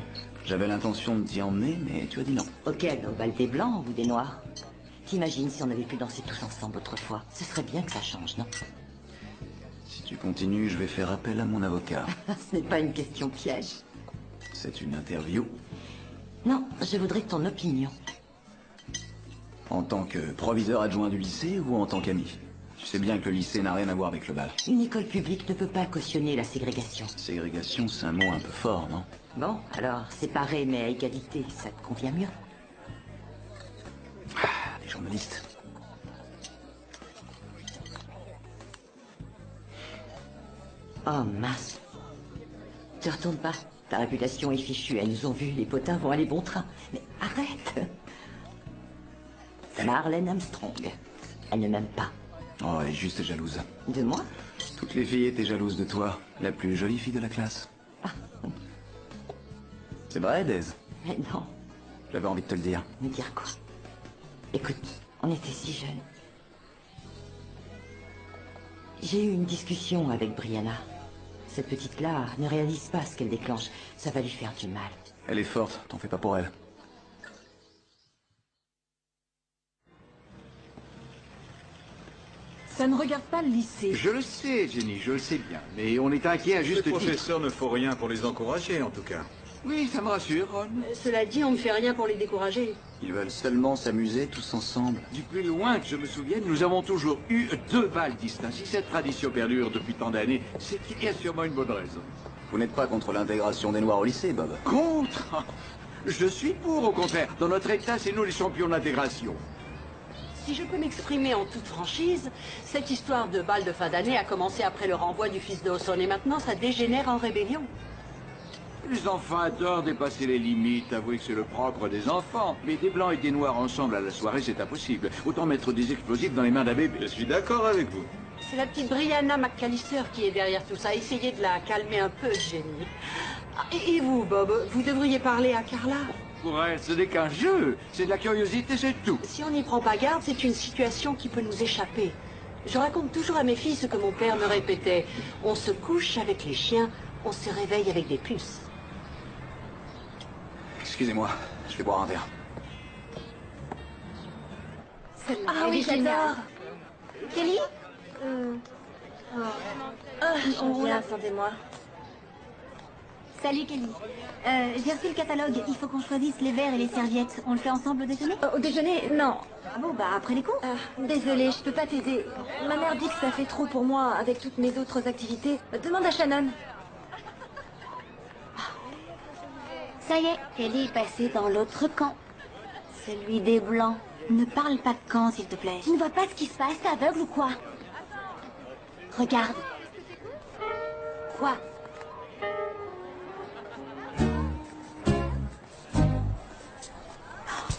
J'avais l'intention de t'y emmener, mais tu as dit non.
Ok, au bal des blancs ou des noirs? T'imagines si on avait pu danser tous ensemble autrefois? Ce serait bien que ça change, non?
Si tu continues, je vais faire appel à mon avocat.
Ce n'est pas une question piège.
C'est une interview.
Non, je voudrais ton opinion.
En tant que proviseur adjoint du lycée ou en tant qu'ami? Tu sais bien que le lycée n'a rien à voir avec le bal.
Une école publique ne peut pas cautionner la ségrégation.
Ségrégation, c'est un mot un peu fort, non?
Bon, alors, séparé mais à égalité, ça te convient mieux?
Ah, les journalistes.
Oh mince. Te retourne pas. Ta réputation est fichue. Elles nous ont vus, les potins vont aller bon train. Mais arrête. Marlène Armstrong. Elle ne m'aime pas.
Oh, elle est juste jalouse.
De moi?
Toutes les filles étaient jalouses de toi. La plus jolie fille de la classe. C'est vrai, Daisy?
Mais non.
J'avais envie de te le dire.
Me dire quoi? Écoute, on était si jeunes. J'ai eu une discussion avec Brianna. Cette petite-là ne réalise pas ce qu'elle déclenche. Ça va lui faire du mal.
Elle est forte, t'en fais pas pour elle.
Ça ne regarde pas le lycée.
Je le sais, Jenny, je le sais bien. Mais on est inquiet à juste
Les
titre.
professeurs ne font rien pour les encourager, en tout cas.
Oui, ça me rassure, Ron.
Cela dit, on ne fait rien pour les décourager.
Ils veulent seulement s'amuser tous ensemble.
Du plus loin que je me souvienne, nous avons toujours eu 2 bals distincts. Si cette tradition perdure depuis tant d'années, c'est qu'il y a sûrement une bonne raison.
Vous n'êtes pas contre l'intégration des Noirs au lycée, Bob?
Contre? Je suis pour, au contraire. Dans notre état, c'est nous les champions d'intégration.
Si je peux m'exprimer en toute franchise, cette histoire de bal de fin d'année a commencé après le renvoi du fils de Dawson et maintenant ça dégénère en rébellion.
Les enfants adorent dépasser les limites, avouez que c'est le propre des enfants. Mais des blancs et des noirs ensemble à la soirée, c'est impossible. Autant mettre des explosifs dans les mains d'un bébé.
Je suis d'accord avec vous.
C'est la petite Brianna McAllister qui est derrière tout ça. Essayez de la calmer un peu, Jenny. Et vous, Bob, vous devriez parler à Carla.
Pour elle, ce n'est qu'un jeu. C'est de la curiosité, c'est tout.
Si on n'y prend pas garde, c'est une situation qui peut nous échapper. Je raconte toujours à mes filles ce que mon père me répétait. On se couche avec les chiens, on se réveille avec des puces.
Excusez-moi, je vais boire un verre.
Celle-là,
Ah
elle
oui,
est géniale.
j'adore. Kelly?
Je viens, attendez-moi.
Salut Kelly. J'ai reçu le catalogue. Il faut qu'on choisisse les verres et les serviettes. On le fait ensemble au déjeuner?
Au déjeuner? Non.
Ah bon, bah après les cours.
Désolée, je peux pas t'aider. Ma mère dit que ça fait trop pour moi avec toutes mes autres activités. Demande à Shannon.
Ça y est, Kelly est passée dans l'autre camp. Celui des Blancs. Ne parle pas de camp, s'il te plaît.
Tu ne vois pas ce qui se passe? T'es aveugle ou quoi?
Regarde.
Quoi?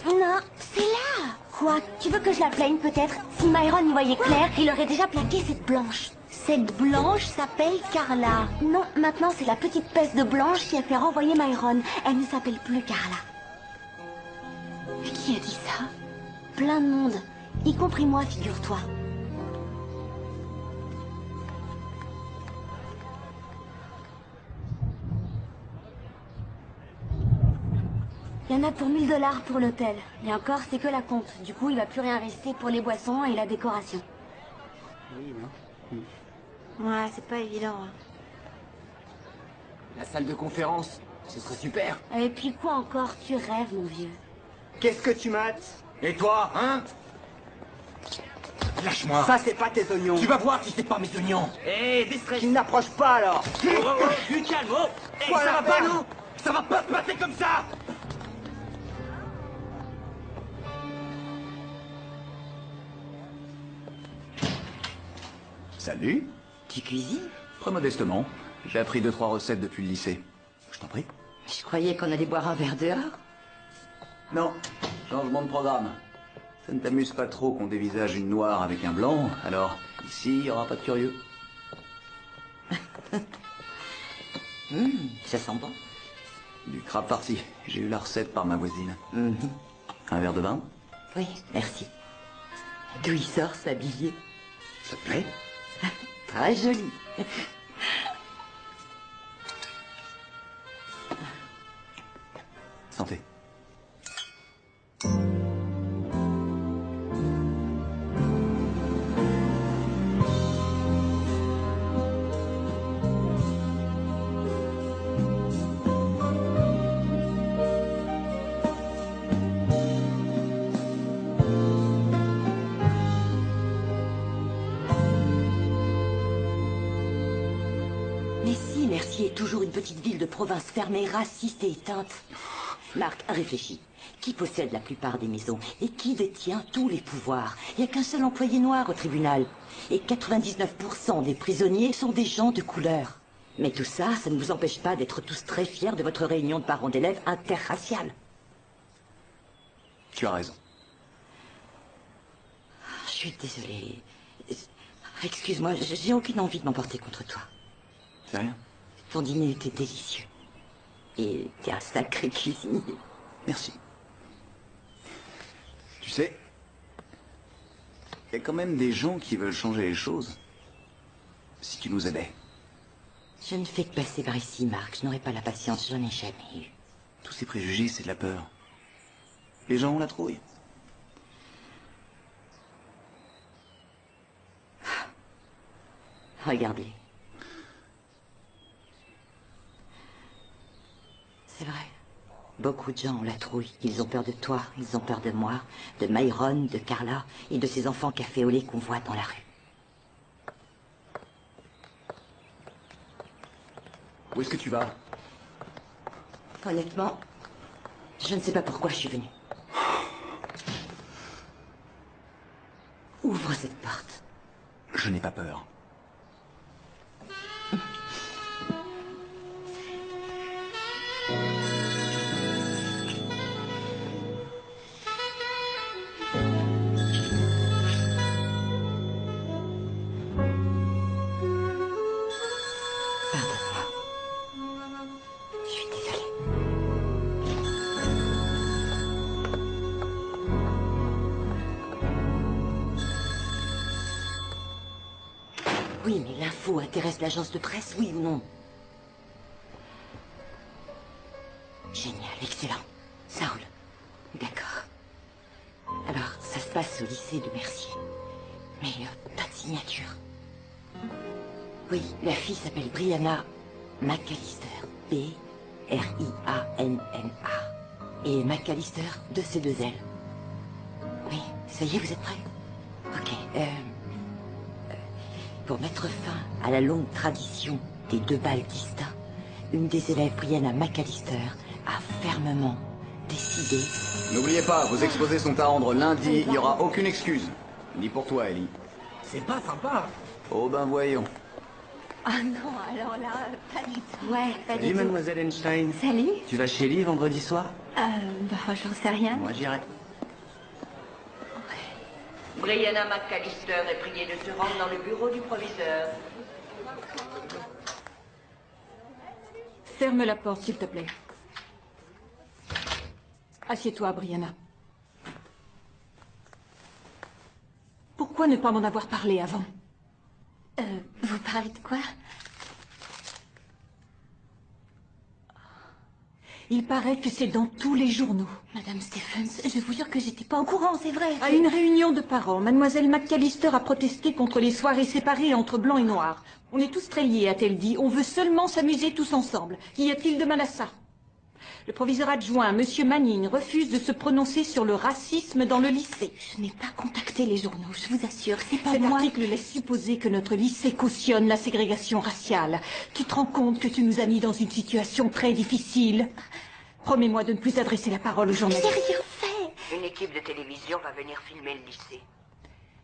Non, c'est là.
Quoi? Tu veux que je la plaigne peut-être? Si Myron y voyait clair, il aurait déjà plaqué cette blanche.
Cette blanche s'appelle Carla.
Non, maintenant c'est la petite peste de blanche qui a fait renvoyer Myron. Elle ne s'appelle plus Carla.
Mais qui a dit ça?
Plein de monde, y compris moi, figure-toi. Il y en a pour 1000 $ pour l'hôtel. Et encore, c'est que la compte. Du coup, il va plus rien rester pour les boissons et la décoration.
Oui, non?
Ouais, c'est pas évident. Hein.
La salle de conférence, ce serait super.
Et puis quoi encore? Tu rêves, mon vieux.
Qu'est-ce que tu mates? Et toi, hein? Lâche-moi.
Ça, c'est pas tes oignons.
Tu vas voir si c'est pas mes oignons.
Hé, distrait. Tu n'approches pas, alors.
Du calme, oh. Hey,
Quoi,
ça
la
va pas,
merde?
non? Ça va pas se passer comme ça.
Salut.
Tu cuisines?
Très modestement. J'ai appris 2-3 recettes depuis le lycée. Je t'en prie.
Je croyais qu'on allait boire un verre dehors.
Non, changement de programme. Ça ne t'amuse pas trop qu'on dévisage une noire avec un blanc, alors ici, il n'y aura pas de curieux.
Ça sent bon.
Du crabe farci. J'ai eu la recette par ma voisine. Un verre de vin?
Oui, merci. D'où il sort ce billet?
Ça te plaît?
Très joli.
Santé.
Mais si, Mercier est toujours une petite ville de province fermée, raciste et éteinte. Marc, réfléchis. Qui possède la plupart des maisons et qui détient tous les pouvoirs? Il n'y a qu'un seul employé noir au tribunal. Et 99% des prisonniers sont des gens de couleur. Mais tout ça, ça ne vous empêche pas d'être tous très fiers de votre réunion de parents d'élèves interraciale.
Tu as raison.
Je suis désolée. Excuse-moi, j'ai aucune envie de m'emporter contre toi.
C'est rien.
Ton dîner était délicieux. Et t'es un sacré cuisinier.
Merci. Tu sais, il y a quand même des gens qui veulent changer les choses. Si tu nous aidais.
Je ne fais que passer par ici, Marc. Je n'aurai pas la patience, j'en ai jamais eu.
Tous ces préjugés, c'est de la peur. Les gens ont la trouille.
Regarde-les. C'est vrai. Beaucoup de gens ont la trouille. Ils ont peur de toi, ils ont peur de moi, de Myron, de Carla et de ces enfants café au lait qu'on voit dans la rue.
Où est-ce que tu vas?
Honnêtement, je ne sais pas pourquoi je suis venue. Ouvre cette porte.
Je n'ai pas peur.
Je suis désolée. Oui, mais l'info intéresse l'agence de presse, oui ou non? Génial, excellent. Ça roule. D'accord. Alors, ça se passe au lycée de Mercier. Mais pas de signature. Oui, la fille s'appelle Brianna McAllister. R-I-A-N-N-A. Et McAllister, 2 C2L. Oui, ça y est, vous êtes prêts? Ok. Pour mettre fin à la longue tradition des 2 balles distincts, une des élèves, Brianna McAllister, a fermement décidé...
N'oubliez pas, vos exposés sont à rendre lundi, il n'y aura aucune excuse. Ni pour toi, Ellie.
C'est pas sympa.
Oh ben voyons.
Ah non, alors là, pas du tout. Ouais, pas
Salut,
du tout.
mademoiselle Einstein.
Salut.
Tu vas chez Lee vendredi soir?
J'en sais rien.
Moi, j'irai.
Brianna McAllister est priée de se rendre dans le bureau du proviseur.
Ferme la porte, s'il te plaît. Assieds-toi, Brianna. Pourquoi ne pas m'en avoir parlé avant?
Vous parlez de quoi?
Il paraît que c'est dans tous les journaux.
Madame Stephens, je vous jure que j'étais pas au courant, c'est vrai.
À une réunion de parents, mademoiselle McAllister a protesté contre les soirées séparées entre blancs et noirs. On est tous très liés, a-t-elle dit. On veut seulement s'amuser tous ensemble. Qu'y a-t-il de mal à ça? Le proviseur adjoint, monsieur Manning, refuse de se prononcer sur le racisme dans le lycée.
Je n'ai pas contacté les journaux, je vous assure, c'est pas
Cet
moi.
article laisse supposer que notre lycée cautionne la ségrégation raciale. Tu te rends compte que tu nous as mis dans une situation très difficile? Promets-moi de ne plus adresser la parole aux journalistes.
J'ai rien fait.
Une équipe de télévision va venir filmer le lycée.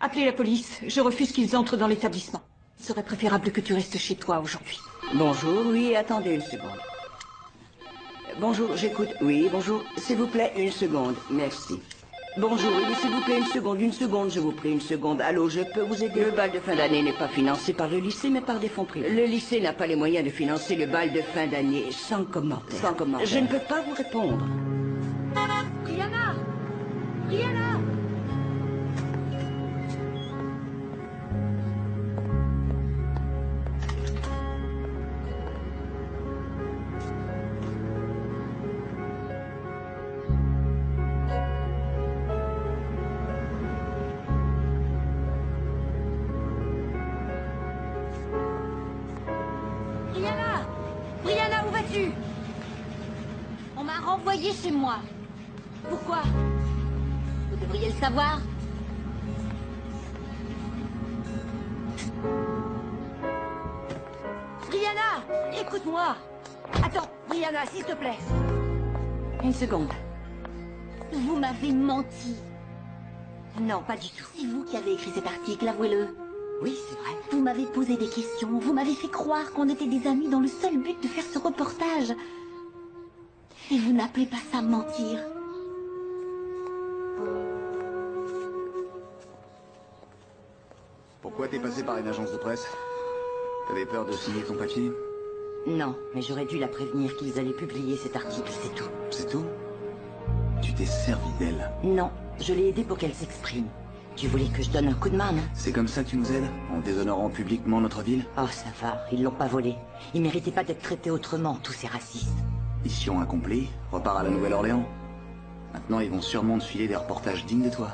Appelez la police, je refuse qu'ils entrent dans l'établissement. Il serait préférable que tu restes chez toi aujourd'hui.
Bonjour, oui, attendez une seconde. Bonjour, j'écoute. Oui, bonjour. S'il vous plaît, une seconde. Merci. Bonjour, oui, s'il vous plaît, une seconde, je vous prie, une seconde. Allô, je peux vous aider? Le bal de fin d'année n'est pas financé par le lycée, mais par des fonds privés. Le lycée n'a pas les moyens de financer le bal de fin d'année. Sans commentaire. Sans commentaire. Je ne peux pas vous répondre.
Brianna! Brianna! Brianna! Brianna, où vas-tu? On m'a renvoyée chez moi. Pourquoi? Vous devriez le savoir. Brianna, écoute-moi. Attends, Brianna, s'il te plaît.
Une seconde.
Vous m'avez menti.
Non, pas du tout.
C'est vous qui avez écrit cet article, avouez-le.
Oui, c'est vrai.
Vous m'avez posé des questions, vous m'avez fait croire qu'on était des amis dans le seul but de faire ce reportage. Et vous n'appelez pas ça mentir.
Pourquoi t'es passé par une agence de presse? T'avais peur de signer ton papier?
Non, mais j'aurais dû la prévenir qu'ils allaient publier cet article, c'est tout.
C'est tout? Tu t'es servi d'elle?
Non, je l'ai aidée pour qu'elle s'exprime. Tu voulais que je donne un coup de main, non?
C'est comme ça que tu nous aides? En déshonorant publiquement notre ville?
Oh, ça va, ils l'ont pas volé. Ils méritaient pas d'être traités autrement, tous ces racistes.
Mission accomplie, repars à la Nouvelle-Orléans. Maintenant, ils vont sûrement te filer des reportages dignes de toi.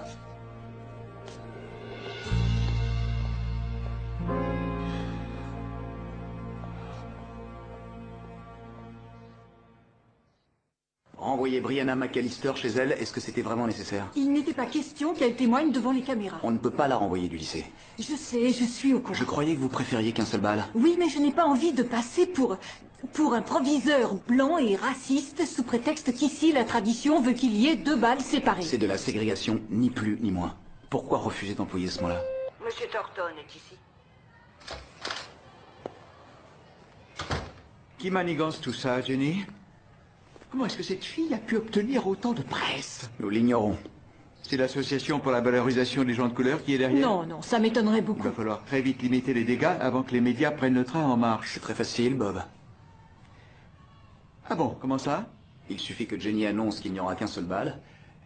Renvoyer Brianna McAllister chez elle, est-ce que c'était vraiment nécessaire?
Il n'était pas question qu'elle témoigne devant les caméras.
On ne peut pas la renvoyer du lycée.
Je sais, je suis au courant.
Je croyais que vous préfériez qu'un seul bal.
Oui, mais je n'ai pas envie de passer pour un proviseur blanc et raciste sous prétexte qu'ici la tradition veut qu'il y ait 2 balles séparées.
C'est de la ségrégation, ni plus ni moins. Pourquoi refuser d'employer ce mot-là?
Monsieur Thornton est ici.
Qui manigance tout ça, Jenny? Comment est-ce que cette fille a pu obtenir autant de presse?
Nous l'ignorons.
C'est l'association pour la valorisation des gens de couleur qui est derrière?
Non, non, ça m'étonnerait beaucoup.
Il va falloir très vite limiter les dégâts avant que les médias prennent le train en marche.
C'est très facile, Bob.
Ah bon, comment ça?
Il suffit que Jenny annonce qu'il n'y aura qu'un seul bal,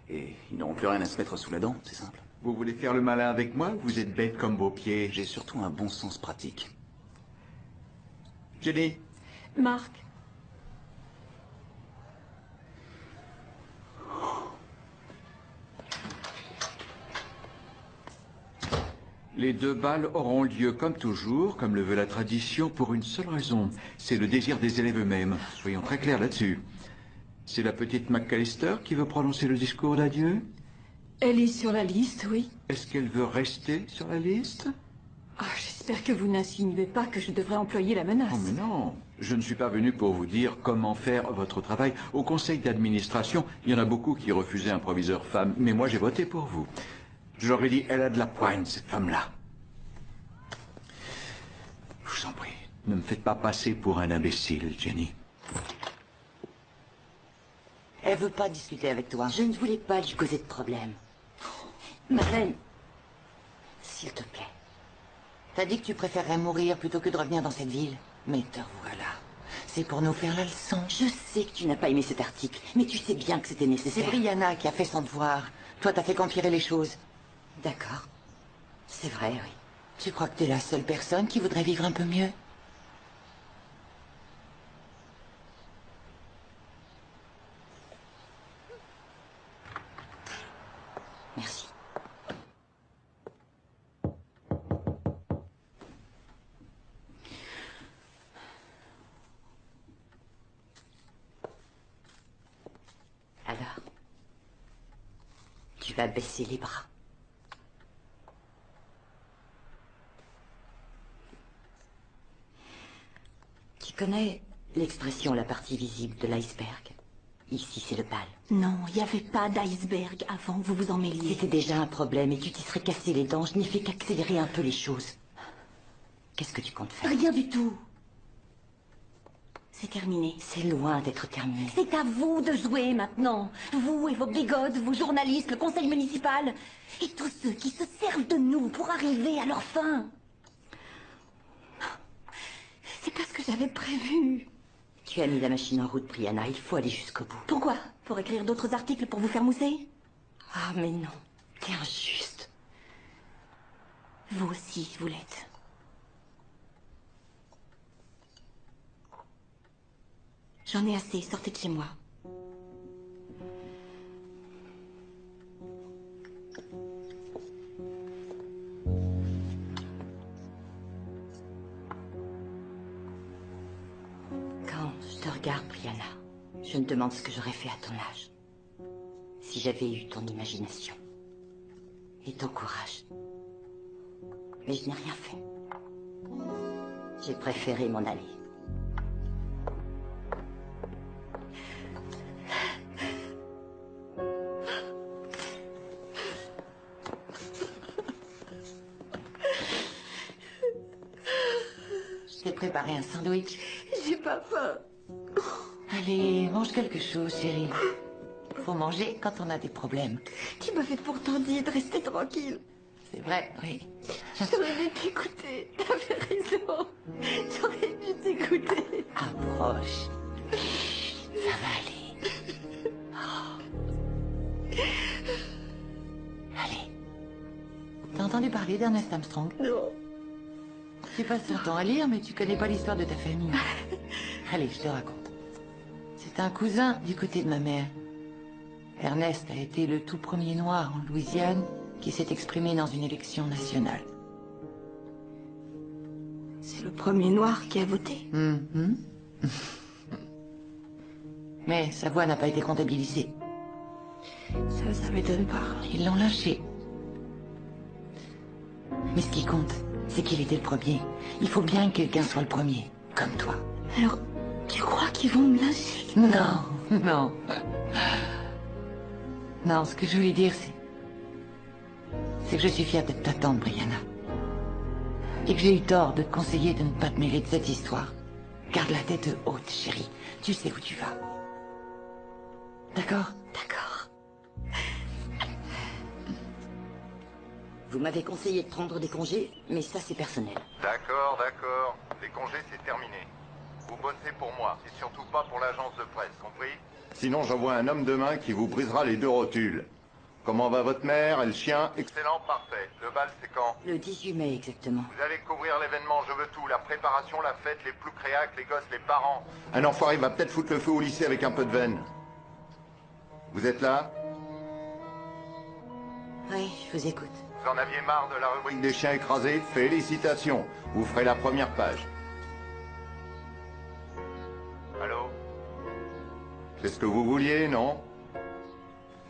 et ils n'auront plus rien à se mettre sous la dent, c'est simple.
Vous voulez faire le malin avec moi ou vous êtes bête comme vos pieds?
J'ai surtout un bon sens pratique.
Jenny?
Marc.
Les 2 bals auront lieu comme toujours, comme le veut la tradition, pour une seule raison. C'est le désir des élèves eux-mêmes. Soyons très clairs là-dessus. C'est la petite McAllister qui veut prononcer le discours d'adieu?
Elle est sur la liste, oui.
Est-ce qu'elle veut rester sur la liste?
Ah, j'espère que vous n'insinuez pas que je devrais employer la menace.
Oh, mais non. Je ne suis pas venu pour vous dire comment faire votre travail. Au conseil d'administration, il y en a beaucoup qui refusaient un proviseur femme, mais moi j'ai voté pour vous. J'aurais dit, elle a de la poigne, cette femme-là. Je vous en prie, ne me faites pas passer pour un imbécile, Jenny.
Elle veut pas discuter avec toi.
Je ne voulais pas lui causer de problème. Marlène, s'il te plaît.
T'as dit que tu préférerais mourir plutôt que de revenir dans cette ville. Mais te voilà. C'est pour nous faire la leçon.
Je sais que tu n'as pas aimé cet article, mais tu sais bien que c'était
C'est
nécessaire.
Brianna qui a fait son devoir. Toi, t'as fait qu'empirer les choses.
D'accord. C'est vrai, oui.
Tu crois que t'es la seule personne qui voudrait vivre un peu mieux?
Merci. Alors, tu vas baisser les bras. Tu connais l'expression la partie visible de l'iceberg? Ici, c'est le bal.
Non, il n'y avait pas d'iceberg avant que vous vous en mêliez.
C'était déjà un problème et tu t'y serais cassé les dents. Je n'ai fait qu'accélérer un peu les choses. Qu'est-ce que tu comptes faire?
Rien du tout. C'est terminé.
C'est loin d'être terminé.
C'est à vous de jouer maintenant. Vous et vos bigotes, vos journalistes, le conseil municipal. Et tous ceux qui se servent de nous pour arriver à leur fin. C'est pas ce que j'avais prévu.
Tu as mis la machine en route, Brianna. Il faut aller jusqu'au bout.
Pourquoi? Pour écrire d'autres articles pour vous faire mousser?
Ah, mais non. T'es injuste.
Vous aussi, vous l'êtes. J'en ai assez, sortez de chez moi.
Quand je te regarde, Brianna, je me demande ce que j'aurais fait à ton âge. Si j'avais eu ton imagination. Et ton courage. Mais je n'ai rien fait. J'ai préféré m'en aller.
Je t'ai préparé un sandwich.
J'ai pas faim.
Allez, mange quelque chose, chérie. Faut manger quand on a des problèmes.
Tu m'avais pourtant dit de rester tranquille.
C'est vrai, oui.
J'aurais dû t'écouter. T'avais raison. J'aurais dû t'écouter.
Approche. Ça va aller. Oh. Allez. T'as entendu parler d'Ernest Armstrong?
Non.
Tu passes ton temps à lire, mais tu connais pas l'histoire de ta famille. Allez, je te raconte. C'est un cousin du côté de ma mère. Ernest a été le tout premier noir en Louisiane qui s'est exprimé dans une élection nationale.
C'est le premier noir qui a voté.
Mais sa voix n'a pas été comptabilisée.
Ça m'étonne pas.
Ils l'ont lâché. Mais ce qui compte, c'est qu'il était le premier. Il faut bien que quelqu'un soit le premier, comme toi.
Alors, tu crois qu'ils vont me lâcher?
Non, non. Non, ce que je voulais dire, c'est que je suis fière d'être ta tante, Brianna. Et que j'ai eu tort de te conseiller de ne pas te mêler de cette histoire. Garde la tête haute, chérie. Tu sais où tu vas. D'accord?
D'accord.
Vous m'avez conseillé de prendre des congés, mais ça c'est personnel.
D'accord, d'accord. Les congés, c'est terminé. Vous bossez pour moi, et surtout pas pour l'agence de presse, compris? Sinon, j'envoie un homme demain qui vous brisera les 2 rotules. Comment va votre mère et le chien? Excellent, parfait. Le bal, c'est quand?
Le 18 mai exactement.
Vous allez couvrir l'événement, je veux tout. La préparation, la fête, les ploucréacs, les gosses, les parents. Un enfoiré va peut-être foutre le feu au lycée avec un peu de veine. Vous êtes là?
Oui, je vous écoute.
Vous en aviez marre de la rubrique des chiens écrasés? Félicitations, vous ferez la première page. Allô? C'est ce que vous vouliez, non?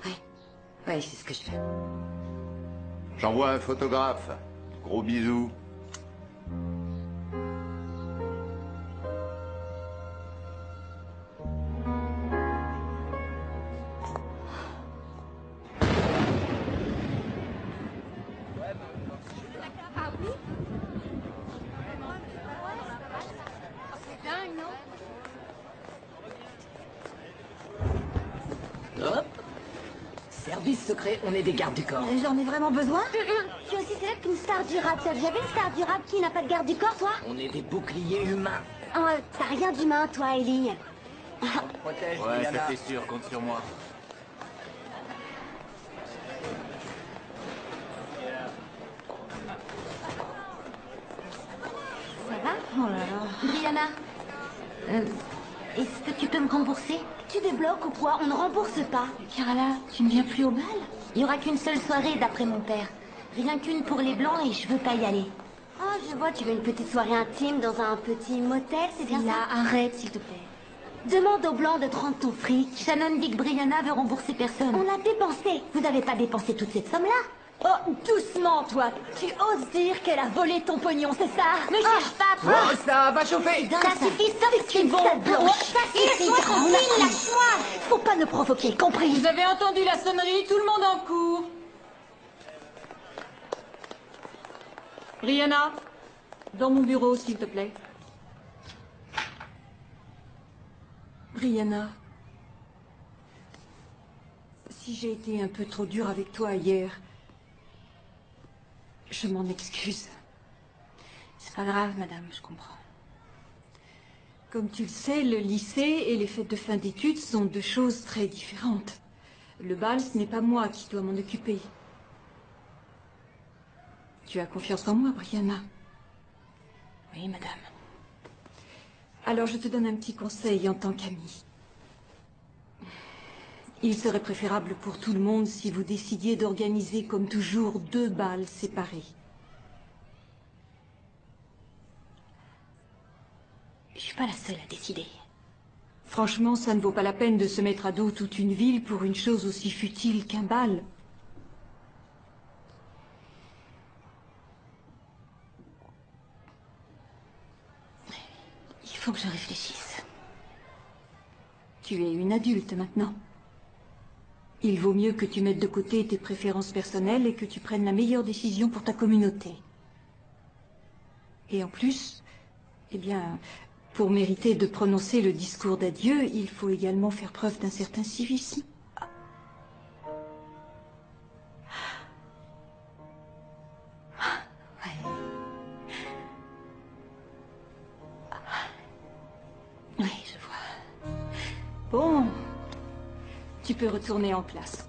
Oui, c'est ce que je fais.
J'envoie un photographe. Gros bisous.
Hop. Service secret, on est des gardes du corps.
J'en ai vraiment besoin? Tu es aussi célèbre qu'une star du rap. T'as déjà vu une star du rap qui n'a pas de garde du corps, toi?
On est des boucliers humains.
Oh, t'as rien d'humain, toi, Ellie.
Protège,
Ouais,
Diana.
ça c'est sûr, compte sur moi.
Ça va?
Oh là là. Brianna, est-ce que tu peux me rembourser?
Tu débloques ou quoi? On ne rembourse pas.
Carla, tu ne viens plus au bal? Il n'y aura qu'une seule soirée d'après mon père. Rien qu'une pour les blancs et je veux pas y aller.
Oh, je vois, tu veux une petite soirée intime dans un petit motel, c'est bien
Là,
ça?
arrête s'il te plaît.
Demande aux blancs de te rendre ton fric.
Shannon dit que Brianna veut rembourser personne.
On l'a dépensé. Vous n'avez pas dépensé toute cette somme-là?
Oh, doucement, toi. Tu oses dire qu'elle a volé ton pognon, c'est ça? Me cherche pas, toi.
Oh, ça va chauffer.
Ça suffit, sauf que tu bon blanche. Ça suffit, lâche-moi.
Faut pas nous provoquer, compris?
Vous avez entendu la sonnerie, tout le monde en court. Brianna, dans mon bureau, s'il te plaît. Brianna, si j'ai été un peu trop dure avec toi hier, je m'en excuse.
C'est pas grave, madame, je comprends.
Comme tu le sais, le lycée et les fêtes de fin d'études sont deux choses très différentes. Le bal, ce n'est pas moi qui dois m'en occuper. Tu as confiance en moi, Brianna?
Oui, madame.
Alors je te donne un petit conseil en tant qu'amie. Il serait préférable pour tout le monde si vous décidiez d'organiser comme toujours 2 bals séparés.
Je suis pas la seule à décider.
Franchement, ça ne vaut pas la peine de se mettre à dos toute une ville pour une chose aussi futile qu'un bal.
Il faut que je réfléchisse.
Tu es une adulte maintenant. Il vaut mieux que tu mettes de côté tes préférences personnelles et que tu prennes la meilleure décision pour ta communauté. Et en plus, eh bien, pour mériter de prononcer le discours d'adieu, il faut également faire preuve d'un certain civisme.
Oui, je vois.
Bon, tu peux retourner en classe.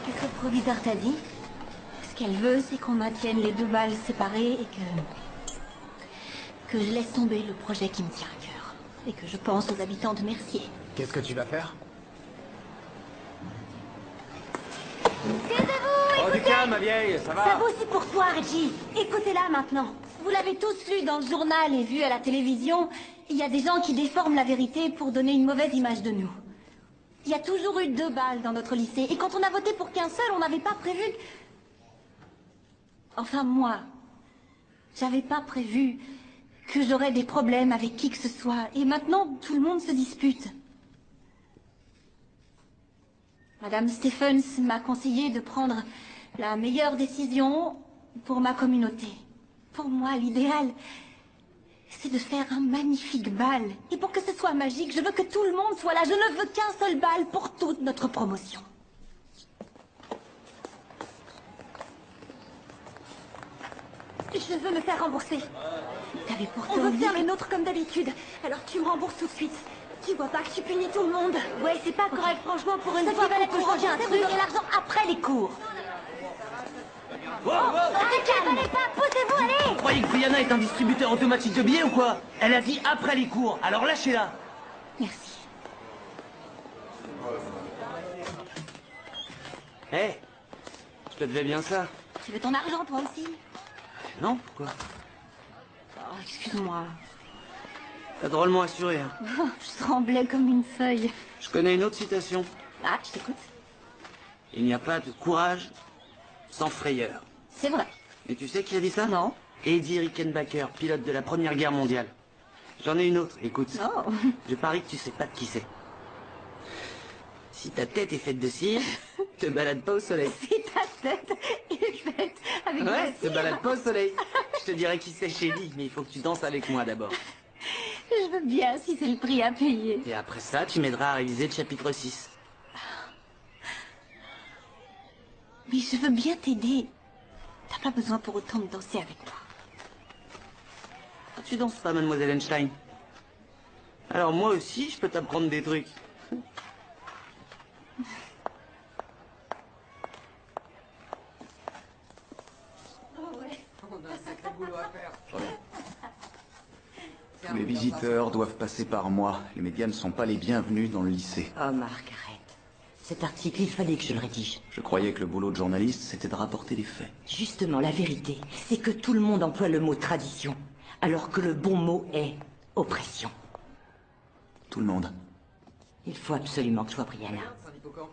Qu'est-ce que le proviseur t'a dit? Ce qu'elle veut, c'est qu'on maintienne les 2 balles séparées et que je laisse tomber le projet qui me tient à cœur. Et que je pense aux habitants de Mercier.
Qu'est-ce que tu vas faire?
Taisez-vous,
Oh, du calme, ma vieille, ça va?
Ça vaut aussi pour toi, Reggie. Écoutez-la maintenant.
Vous l'avez tous lu dans le journal et vu à la télévision, il y a des gens qui déforment la vérité pour donner une mauvaise image de nous. Il y a toujours eu 2 balles dans notre lycée, et quand on a voté pour qu'un seul, on n'avait pas prévu... Enfin, moi, j'avais pas prévu que j'aurais des problèmes avec qui que ce soit, et maintenant, tout le monde se dispute. Madame Stephens m'a conseillé de prendre la meilleure décision pour ma communauté. Pour moi, l'idéal, c'est de faire un magnifique bal. Et pour que ce soit magique, je veux que tout le monde soit là. Je ne veux qu'un seul bal pour toute notre promotion.
Je veux me faire rembourser.
T'avais pourtant
On veut
dit
faire
que-
le nôtre comme d'habitude. Alors tu me rembourses tout de suite. Tu vois pas que tu punis tout le monde? Ouais, c'est pas correct, franchement, pour une
Ça
fois
qui valait
qu'on
que
peut
je range
changer
un
un
truc,
truc.
vous aurez l'argent après les cours.
Wow,
Allez, pas, poussez-vous, allez!
Vous croyez que Brianna est un distributeur automatique de billets ou quoi? Elle a dit après les cours, alors lâchez-la.
Merci.
Hé, je te devais bien ça.
Tu veux ton argent, toi aussi?
Non, pourquoi?
Oh, excuse-moi.
T'as drôlement assuré, hein.
Oh, je tremblais comme une feuille.
Je connais une autre citation.
Ah, je t'écoute.
Il n'y a pas de courage sans frayeur.
C'est vrai.
Et tu sais qui a dit ça?
Non.
Eddie Rickenbacker, pilote de la Première Guerre mondiale. J'en ai une autre, écoute.
Oh.
Je parie que tu sais pas de qui c'est. Si ta tête est faite de cire, te balade pas au soleil.
Si ta tête est faite avec de la
Ouais, te
cire.
balade pas au soleil. Je te dirais qui c'est chez lui, mais il faut que tu danses avec moi d'abord.
Je veux bien si c'est le prix à payer.
Et après ça, tu m'aideras à réviser le chapitre 6.
Mais je veux bien t'aider. T'as pas besoin pour autant de danser avec moi.
Ah, tu danses pas, mademoiselle Einstein. Alors moi aussi, je peux t'apprendre des trucs.
Tous les visiteurs doivent passer par moi. Les médias ne sont pas les bienvenus dans le lycée.
Oh, Margaret. Cet article, il fallait que je le rédige.
Je croyais que le boulot de journaliste, c'était de rapporter les faits.
Justement, la vérité, c'est que tout le monde emploie le mot tradition, alors que le bon mot est oppression.
Tout le monde.
Il faut absolument que je vois Brianna.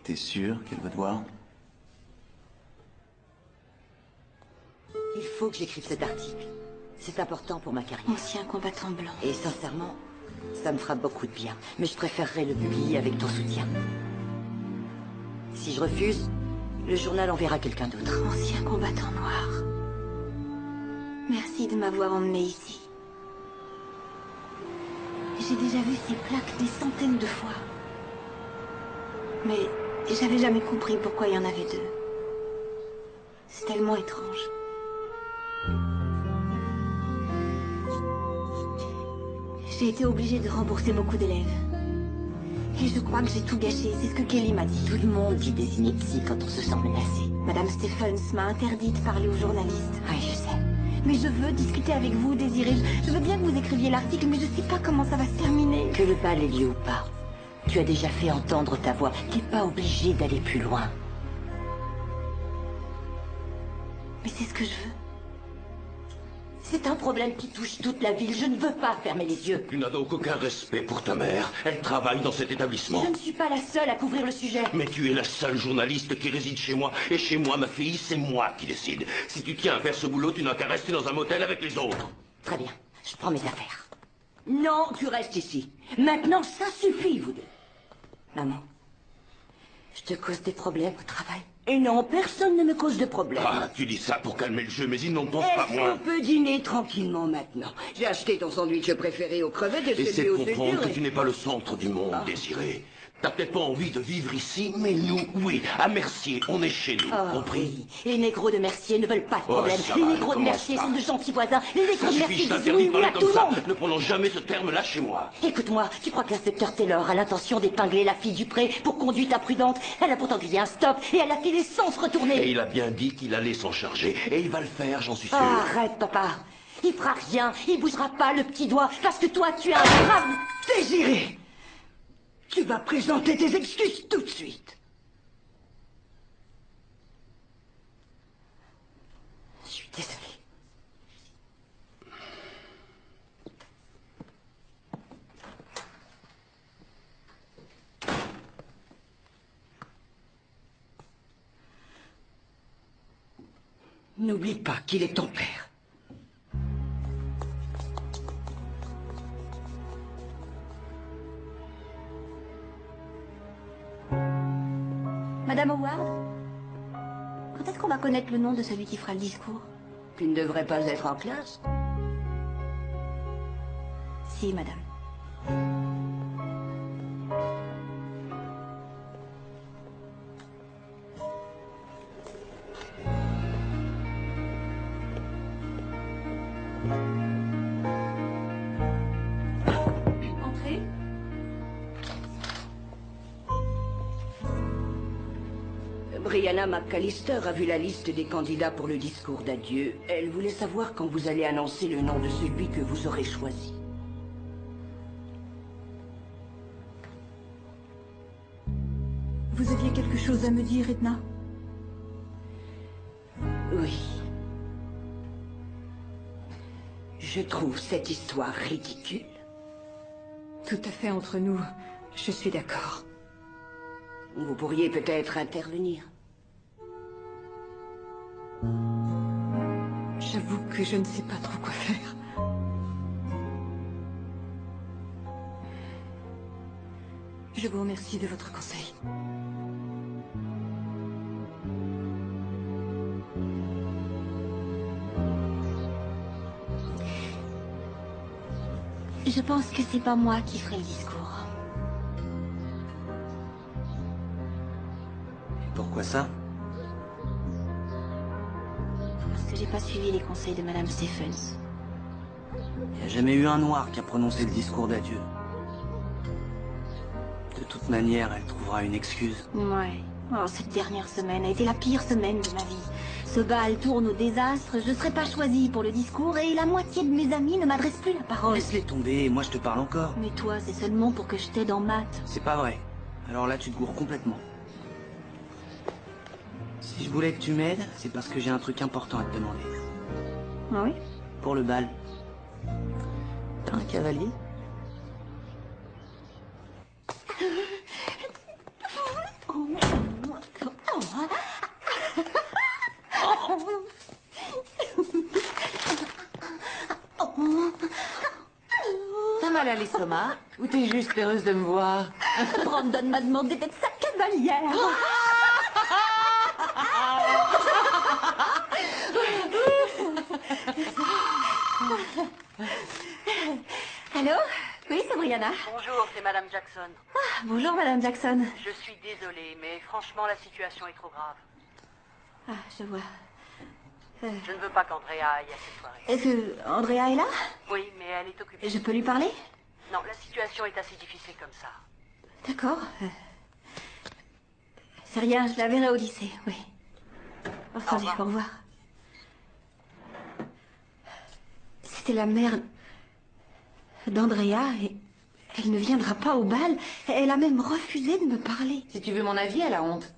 T'es sûr qu'elle veut te voir?
Il faut que j'écrive cet article. C'est important pour ma carrière.
Ancien combattant blanc.
Et sincèrement, ça me fera beaucoup de bien. Mais je préférerais le publier avec ton soutien. Si je refuse, le journal enverra quelqu'un d'autre.
Ancien combattant noir. Merci de m'avoir emmené ici. J'ai déjà vu ces plaques des centaines de fois. Mais j'avais jamais compris pourquoi il y en avait deux. C'est tellement étrange. J'ai été obligée de rembourser beaucoup d'élèves. Et je crois que j'ai tout gâché, c'est ce que Kelly m'a dit.
Tout le monde dit des inepties quand on se sent menacé.
Madame Stephens m'a interdit de parler aux journalistes.
Oui, je sais.
Mais je veux discuter avec vous, Désiré. Je veux bien que vous écriviez l'article, mais je sais pas comment ça va se terminer.
Que le bal ait lieu ou pas, tu as déjà fait entendre ta voix. T'es pas obligé d'aller plus loin.
Mais c'est ce que je veux.
C'est un problème qui touche toute la ville. Je ne veux pas fermer les yeux.
Tu n'as donc aucun respect pour ta mère. Elle travaille dans cet établissement.
Je ne suis pas la seule à couvrir le sujet.
Mais tu es la seule journaliste qui réside chez moi. Et chez moi, ma fille, c'est moi qui décide. Si tu tiens à faire ce boulot, tu n'as qu'à rester dans un motel avec les autres.
Très bien, je prends mes affaires. Non, tu restes ici. Maintenant, ça suffit, vous deux. Maman, je te cause des problèmes au travail. Et non, personne ne me cause de problème.
Ah, tu dis ça pour calmer le jeu, mais ils n'en pensent pas
Est-ce
moins.
qu'on peut dîner tranquillement maintenant? J'ai acheté ton sandwich préféré aux crevettes et
Essaie
celui
de
au
comprendre
ségur.
que tu n'es pas le centre du monde, Désiré. T'as peut-être pas envie de vivre ici, mais nous, oui. À Mercier, on est chez nous,
Ah,
compris?
oui. Les négros de Mercier ne veulent pas de
Oh,
problème.
ça
Les
va,
négros de
commence
Mercier
pas.
sont de gentils voisins. Les négros
Ça
de
suffit,
Mercier
je
disent
t'interdis
oui,
de
oui
parler
à
comme
tout le
ça.
monde.
Ne prononce jamais ce terme-là chez moi.
Écoute-moi, tu crois que l'inspecteur Taylor a l'intention d'épingler la fille Dupré pour conduite imprudente? Elle a pourtant grillé un stop et elle a filé sans se retourner.
Et il a bien dit qu'il allait s'en charger. Et il va le faire, j'en suis sûr.
Arrête, papa. Il fera rien. Il bougera pas le petit doigt parce que toi, tu as un grave Désiré. Tu vas présenter tes excuses tout de suite. Je suis désolée. N'oublie pas qu'il est ton père.
Madame Howard? Quand est-ce qu'on va connaître le nom de celui qui fera le discours?
Tu ne devrais pas être en classe.
Si, madame. Entrez.
Brianna McAllister a vu la liste des candidats pour le discours d'adieu. Elle voulait savoir quand vous allez annoncer le nom de celui que vous aurez choisi.
Vous aviez quelque chose à me dire, Edna?
Oui. Je trouve cette histoire ridicule.
Tout à fait entre nous, je suis d'accord.
Vous pourriez peut-être intervenir.
J'avoue que je ne sais pas trop quoi faire. Je vous remercie de votre conseil.
Je pense que c'est pas moi qui ferai le discours.
Pourquoi ça?
Parce que j'ai pas suivi les conseils de Madame Stephens.
Il n'y a jamais eu un noir qui a prononcé le discours d'adieu. De toute manière, elle trouvera une excuse.
Ouais. Oh, cette dernière semaine a été la pire semaine de ma vie. Ce bal tourne au désastre, je serai pas choisie pour le discours et la moitié de mes amis ne m'adressent plus la parole.
Laisse-les tomber, moi je te parle encore.
Mais toi, c'est seulement pour que je t'aide en maths.
C'est pas vrai. Alors là, tu te gourres complètement. Si je voulais que tu m'aides, c'est parce que j'ai un truc important à te demander.
Ah oui?
Pour le bal. T'as un cavalier?
T'as mal à l'estomac? Ou t'es juste heureuse de me voir?
Brandon m'a demandé d'être sa cavalière. Allô? Oui, c'est Brianna.
Bonjour, c'est Madame Jackson.
Ah, bonjour, Madame Jackson.
Je suis désolée, mais franchement, la situation est trop grave.
Ah, je vois.
Je ne veux pas qu'Andrea aille à cette soirée.
Est-ce que Andrea est là?
Oui, mais elle est occupée.
Je peux lui parler?
Non, la situation est assez difficile comme ça.
D'accord. C'est rien, je la verrai au lycée, oui. Attendez, au revoir. C'était la mère d'Andrea et elle ne viendra pas au bal. Elle a même refusé de me parler.
Si tu veux mon avis, elle a honte.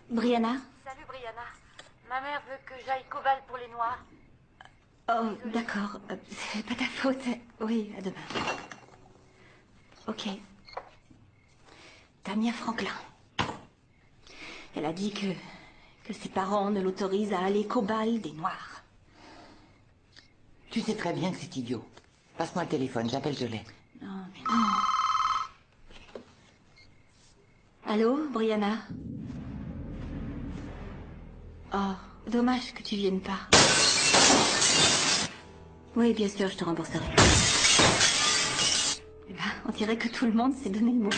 Brianna?
Salut, Brianna. Ma mère veut que j'aille qu'au bal pour les Noirs.
Oh, d'accord. C'est pas ta faute. Oui, à demain. Ok. Tamia Franklin. Elle a dit que ses parents ne l'autorisent à aller qu'au bal des Noirs.
Tu sais très bien que c'est idiot. Passe-moi le téléphone, j'appelle Jolet.
Non, mais non. Allô, Brianna? Oh, dommage que tu viennes pas. Oui, bien sûr, je te rembourserai. Eh ben, on dirait que tout le monde s'est donné le mot.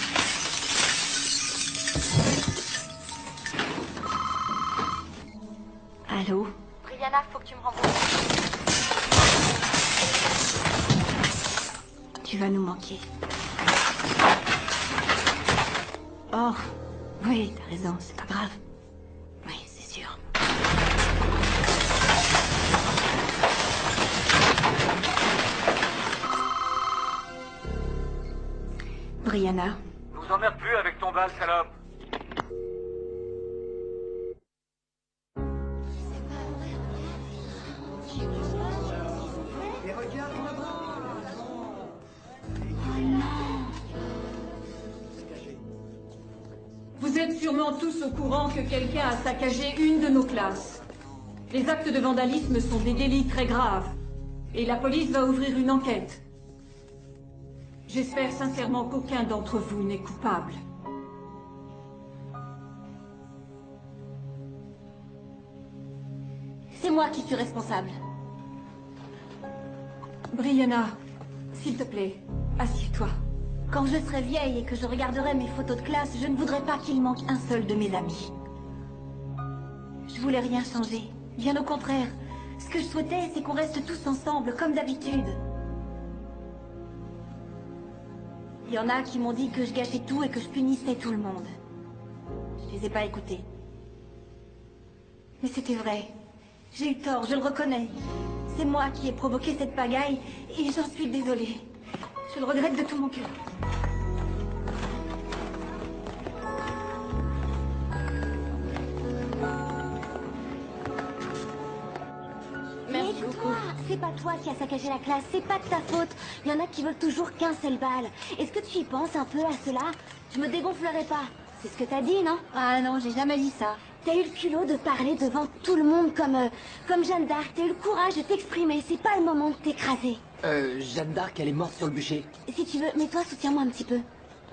Allô?
Brianna, faut que tu me rembourses.
Tu vas nous manquer. Oh, oui, t'as raison, c'est pas grave. Oui, c'est sûr. Brianna.
Je vous emmerde plus avec ton bal, salope.
Vous êtes sûrement tous au courant que quelqu'un a saccagé une de nos classes. Les actes de vandalisme sont des délits très graves. Et la police va ouvrir une enquête. J'espère sincèrement qu'aucun d'entre vous n'est coupable.
C'est moi qui suis responsable.
Brianna, s'il te plaît, assieds-toi.
Quand je serai vieille et que je regarderai mes photos de classe, je ne voudrais pas qu'il manque un seul de mes amis. Je voulais rien changer. Bien au contraire. Ce que je souhaitais, c'est qu'on reste tous ensemble, comme d'habitude. Il y en a qui m'ont dit que je gâchais tout et que je punissais tout le monde.
les ai pas écoutés. Mais c'était vrai. J'ai eu tort, je le reconnais. C'est moi qui ai provoqué cette pagaille, et j'en suis désolée. Je le regrette de tout mon cœur.
Mais toi, c'est pas toi qui as saccagé la classe, c'est pas de ta faute. Il y en a qui veulent toujours qu'un seul bal. Est-ce que tu y penses un peu à cela? Je me dégonflerai pas. C'est ce que t'as dit, non?
Ah non, j'ai jamais dit ça.
T'as eu le culot de parler devant tout le monde comme Jeanne d'Arc. T'as eu le courage de t'exprimer. C'est pas le moment de t'écraser.
Jeanne d'Arc, elle est morte sur le bûcher.
Si tu veux, mais toi, soutiens-moi un petit peu.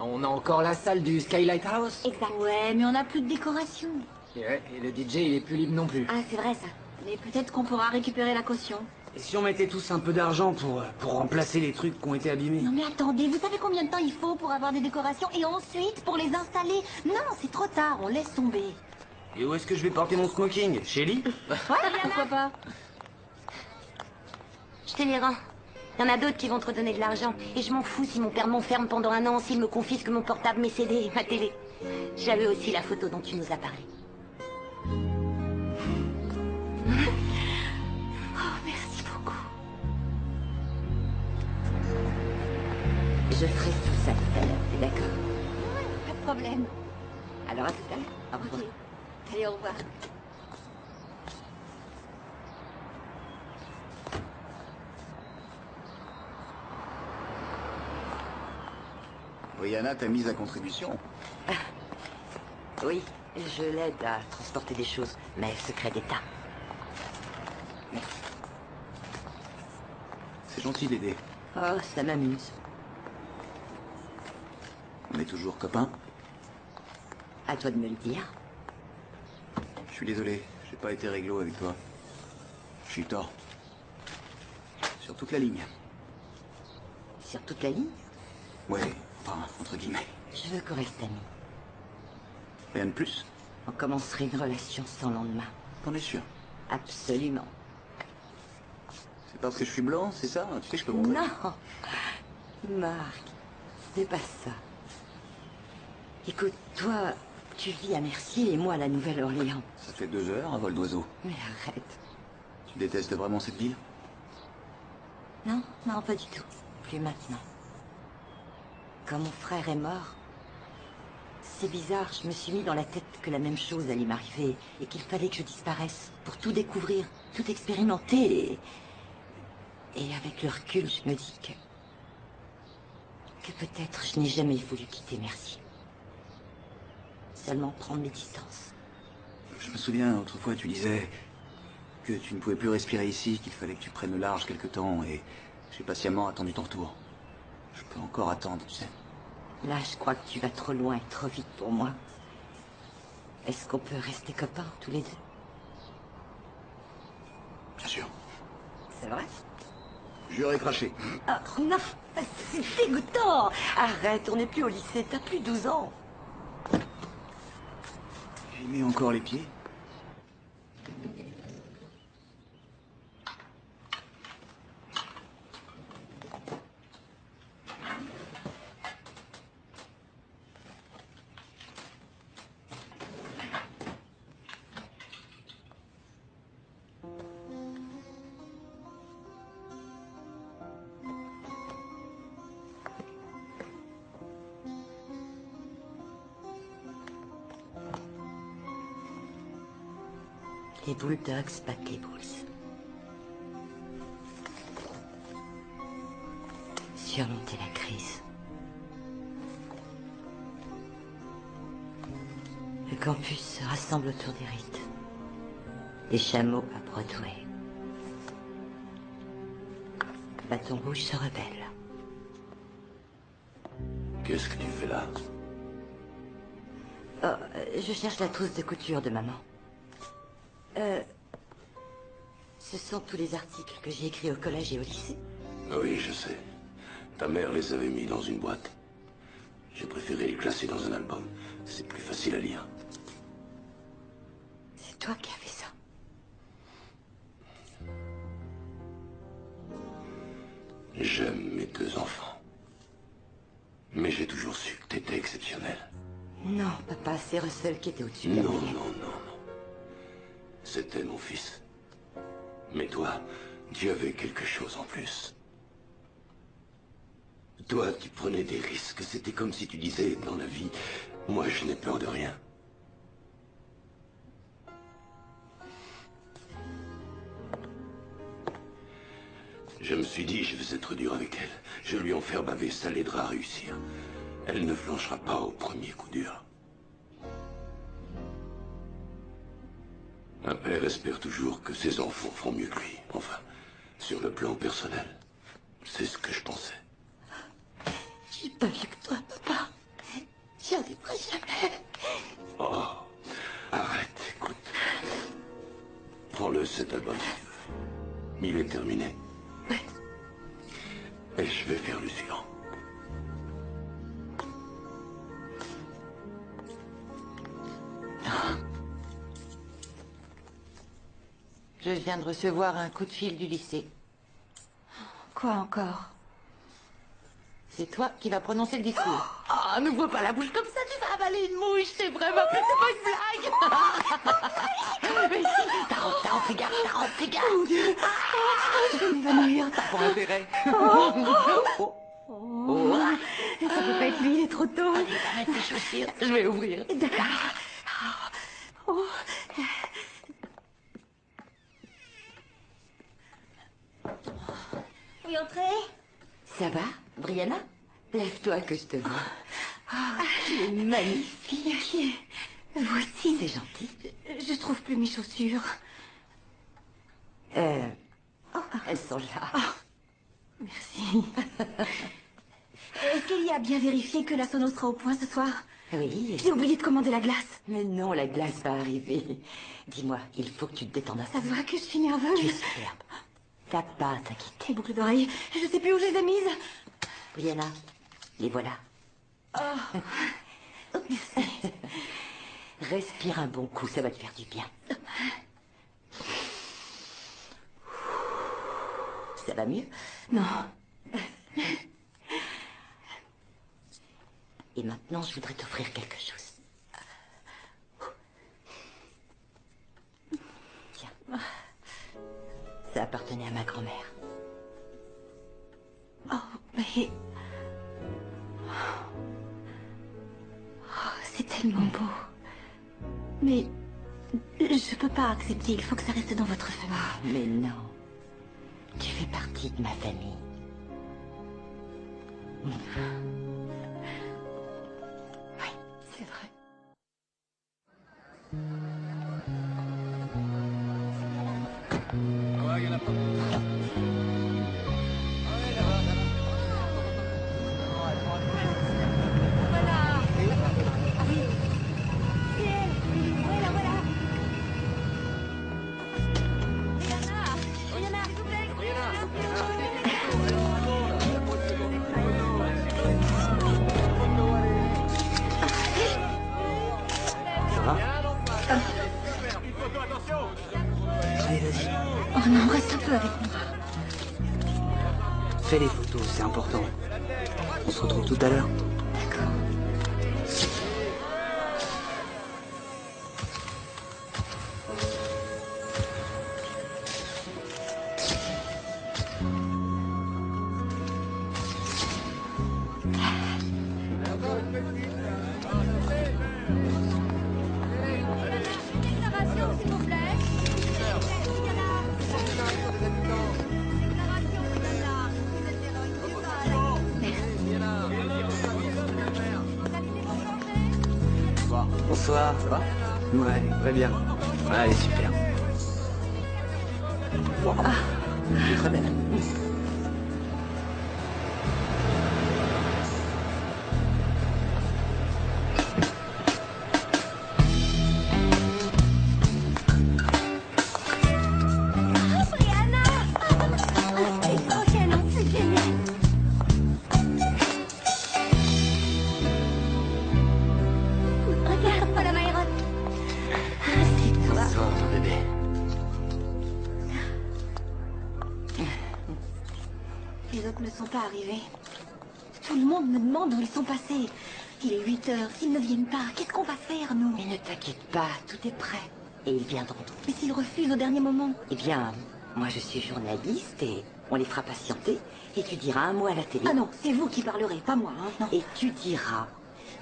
On a encore la salle du Skylight House.
Exact.
Ouais, mais on n'a plus de décoration.
Et le DJ, il est plus libre non plus.
Ah, c'est vrai, ça.
Mais peut-être qu'on pourra récupérer la caution.
Et si on mettait tous un peu d'argent pour remplacer les trucs qui ont été abîmés?
Non mais attendez, vous savez combien de temps il faut pour avoir des décorations et ensuite pour les installer? Non, c'est trop tard, on laisse tomber.
Et où est-ce que je vais porter mon smoking? Chez Lee?
Ouais, pourquoi pas?
Je te les rends. Il y en a d'autres qui vont te redonner de l'argent. Et je m'en fous si mon père m'enferme pendant 1 an, s'il me confisque mon portable, mes CD et ma télé. J'avais aussi la photo dont tu nous as parlé. Oh, merci beaucoup.
Je ferai tout ça tout à l'heure, t'es d'accord?
Pas de problème.
Alors à tout à l'heure. Au revoir.
Ok. Allez, au revoir.
Brianna t'a mise à contribution.
Oui, je l'aide à transporter des choses, mais secret d'État.
C'est gentil d'aider.
Oh, ça m'amuse.
On est toujours copains?
À toi de me le dire.
Je suis désolé, j'ai pas été réglo avec toi. J'ai eu tort. Sur toute la ligne.
Sur toute la ligne?
Ouais, enfin, entre guillemets.
Je veux qu'on reste amis.
Rien de plus?
On commencerait une relation sans lendemain.
T'en es sûr?
Absolument.
C'est parce que je suis blanc, c'est ça? Tu sais, je peux montrer.
Non, Marc, c'est pas ça. Écoute, toi, tu vis à Mercier et moi à la Nouvelle-Orléans.
Ça fait 2 heures, un vol d'oiseau.
Mais arrête.
Tu détestes vraiment cette ville?
Non, non, pas du tout. Plus maintenant. Quand mon frère est mort, c'est bizarre, je me suis mis dans la tête que la même chose allait m'arriver et qu'il fallait que je disparaisse pour tout découvrir, tout expérimenter. Et avec le recul, je me dis que peut-être je n'ai jamais voulu quitter Mercier. Seulement prendre mes distances.
Je me souviens, autrefois, tu disais que tu ne pouvais plus respirer ici, qu'il fallait que tu prennes le large quelque temps, et j'ai patiemment attendu ton retour. Je peux encore attendre, tu sais.
Là, je crois que tu vas trop loin et trop vite pour moi. Est-ce qu'on peut rester copains, tous les deux?
Bien sûr.
C'est vrai?
J'aurais craché.
Oh non, c'est dégoûtant. Arrête, on n'est plus au lycée, t'as plus 12 ans.
Il met encore les pieds.
Les Bulldogs battent les Bulls. Surmonter la crise. Le campus se rassemble autour des rites. Les chameaux à Broadway. Bâton Rouge se rebelle.
Qu'est-ce que tu fais là?
Oh, je cherche la trousse de couture de maman. Ce sont tous les articles que j'ai écrits au collège et au lycée.
Oui, je sais. Ta mère les avait mis dans une boîte. J'ai préféré les classer dans un album. C'est plus facile à lire.
C'est toi qui as fait ça.
J'aime mes 2 enfants. Mais j'ai toujours su que t'étais exceptionnel.
Non, papa, c'est Russell qui était au-dessus de
Non,
la
non,
mêlée.
non, non. C'était mon fils. Mais toi, tu avais quelque chose en plus. Toi, tu prenais des risques. C'était comme si tu disais, dans la vie, moi, je n'ai peur de rien. Je me suis dit, je vais être dur avec elle. Je vais lui en faire baver, ça l'aidera à réussir. Elle ne flanchera pas au premier coup dur. Un père espère toujours que ses enfants feront mieux que lui. Enfin, sur le plan personnel. C'est ce que je pensais.
J'ai pas vu que toi, papa. J'y arriverai jamais.
Oh, arrête, écoute. Prends-le, cet album, si tu veux. Il est terminé. Et je vais faire le suivant.
Je viens de recevoir un coup de fil du lycée.
Quoi encore?
C'est toi qui vas prononcer le discours. Oh, n'ouvre pas la bouche comme ça, tu vas avaler une mouche, c'est vraiment... C'est pas une blague. Mais si, t'as rentré garde,
Mon Dieu. Je vais m'évanouir.
T'as pas intérêt.
Ça peut pas être lui, il est trop tôt.
Allez, va mettre tes chaussures, je vais ouvrir.
D'accord. Oh.
Oui, entrez.
Ça va, Brianna? Lève-toi que je te vois. Tu es magnifique.
Vous aussi.
C'est gentil.
Je trouve plus mes chaussures.
Elles sont là.
Merci. Est-ce qu'il y a bien vérifié que la sono sera au point ce soir?
Oui.
J'ai oublié de commander la glace.
Mais non, la glace va arriver. Dis-moi, il faut que tu te détendes un peu.
Ça se voit que je suis nerveuse.
Tu es superbe. T'as pas à t'inquiéter.
Les boucles d'oreilles, je sais plus où je les ai mises.
Brianna, les voilà.
Oh. Merci.
Respire un bon coup, ça va te faire du bien. Ça va mieux?
Non.
Et maintenant, je voudrais t'offrir quelque chose. Tiens. Ça appartenait à ma grand-mère.
Oh, mais... Oh, c'est tellement beau. Mais... je peux pas accepter, il faut que ça reste dans votre famille.
Mais non. Tu fais partie de ma famille.
Oui, c'est vrai. Oh non, reste un peu avec moi.
Fais les photos, c'est important. On se retrouve tout à l'heure.
D'accord.
Déclaration, s'il vous plaît.
Bonsoir, ça va? Ouais, très bien. Allez, super. Wow. C'est très belle.
Brianna! Elle est trop canon, c'est génial! Regarde, voilà Myron. C'est toi.
Bonsoir, mon bébé.
Les autres ne sont pas arrivés. Tout le monde me demande où ils sont passés. Il est 8 heures. S'ils ne viennent pas, qu'est-ce qu'on va faire, nous?
Mais ne t'inquiète pas, tout est prêt. Et ils viendront.
Mais s'ils refusent au dernier moment?
Eh bien, moi je suis journaliste et on les fera patienter. Et tu diras un mot à la télé.
Ah non, c'est vous qui parlerez, pas moi, hein, non.
Et tu diras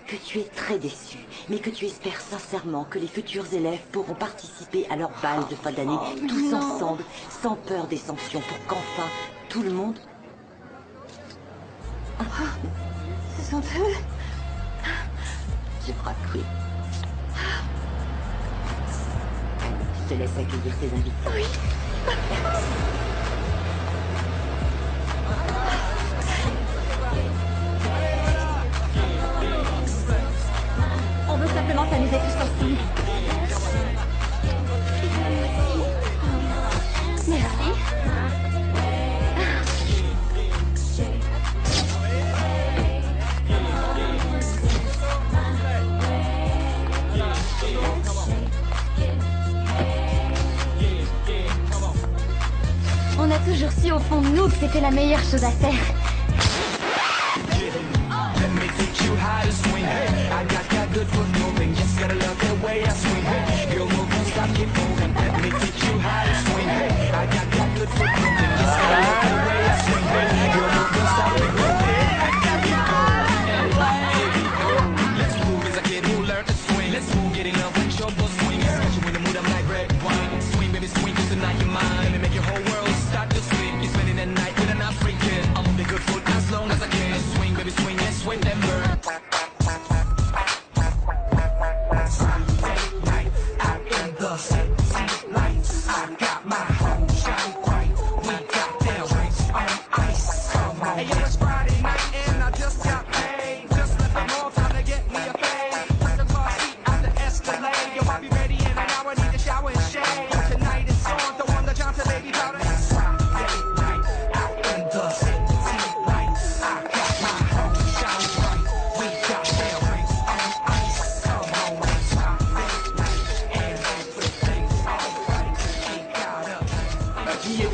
que tu es très déçu, mais que tu espères sincèrement que les futurs élèves pourront participer à leur bal de fin d'année tous ensemble, sans peur des sanctions, pour qu'enfin, tout le monde...
Ce sont eux?
Je crois que oui. Je te laisse accueillir tes invités.
Oui. On veut simplement s'amuser tous ensemble. Merci. On a toujours su au fond de nous que c'était la meilleure chose à faire.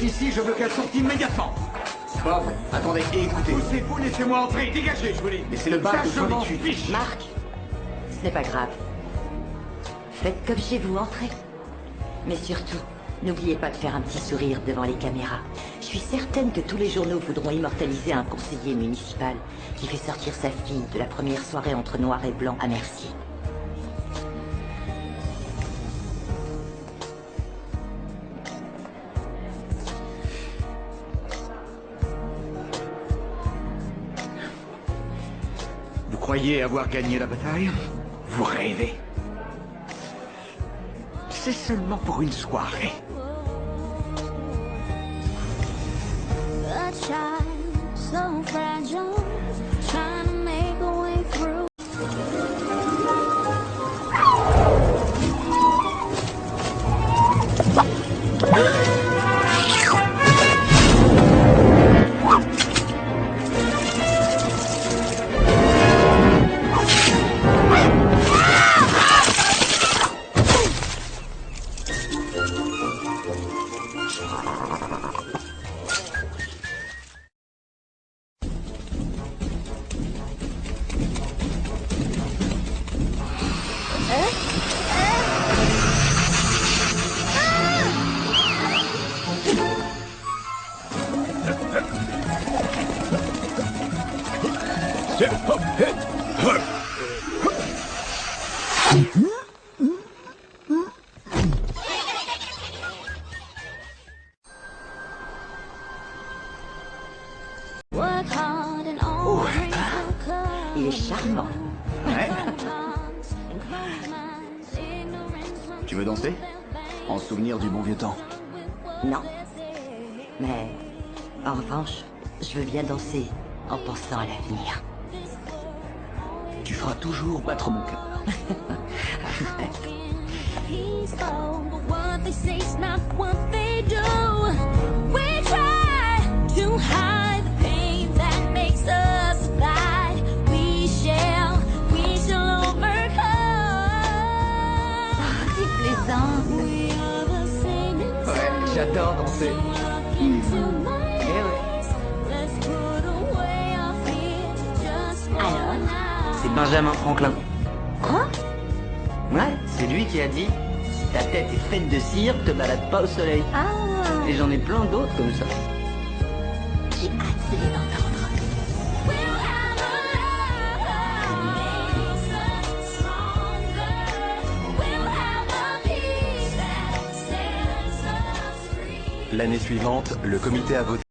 Ici, je veux qu'elle sorte immédiatement. Bob, attendez, écoutez. Poussez-vous, laissez-moi entrer, dégagez, je vous dis. Mais c'est le bar de son étude.
Marc, ce n'est pas grave. Faites comme chez vous, entrez. Mais surtout, n'oubliez pas de faire un petit sourire devant les caméras. Je suis certaine que tous les journaux voudront immortaliser un conseiller municipal qui fait sortir sa fille de la première soirée entre noir et blanc à Mercier.
Vous croyez avoir gagné la bataille? Vous rêvez. C'est seulement pour une soirée.
A child so fragile, trying to make a way through.
Il est charmant.
Ouais. Tu veux danser? En souvenir du bon vieux temps.
Non. Mais, en revanche, je veux bien danser en pensant à l'avenir.
Tu feras toujours battre mon cœur.
He's bold, but what they say's not what they do. We try to hide the pain that makes us divide. We shall overcome.
C'est plaisant.
We are the singing
Ouais, j'adore danser.
Alors, c'est
Benjamin Franklin.
Quoi?
Ouais, c'est lui qui a dit « Si ta tête est faite de cire, te balade pas au soleil. »
Ah.
Et j'en ai plein d'autres comme ça.
J'ai hâte de les entendre.
L'année suivante, le comité a voté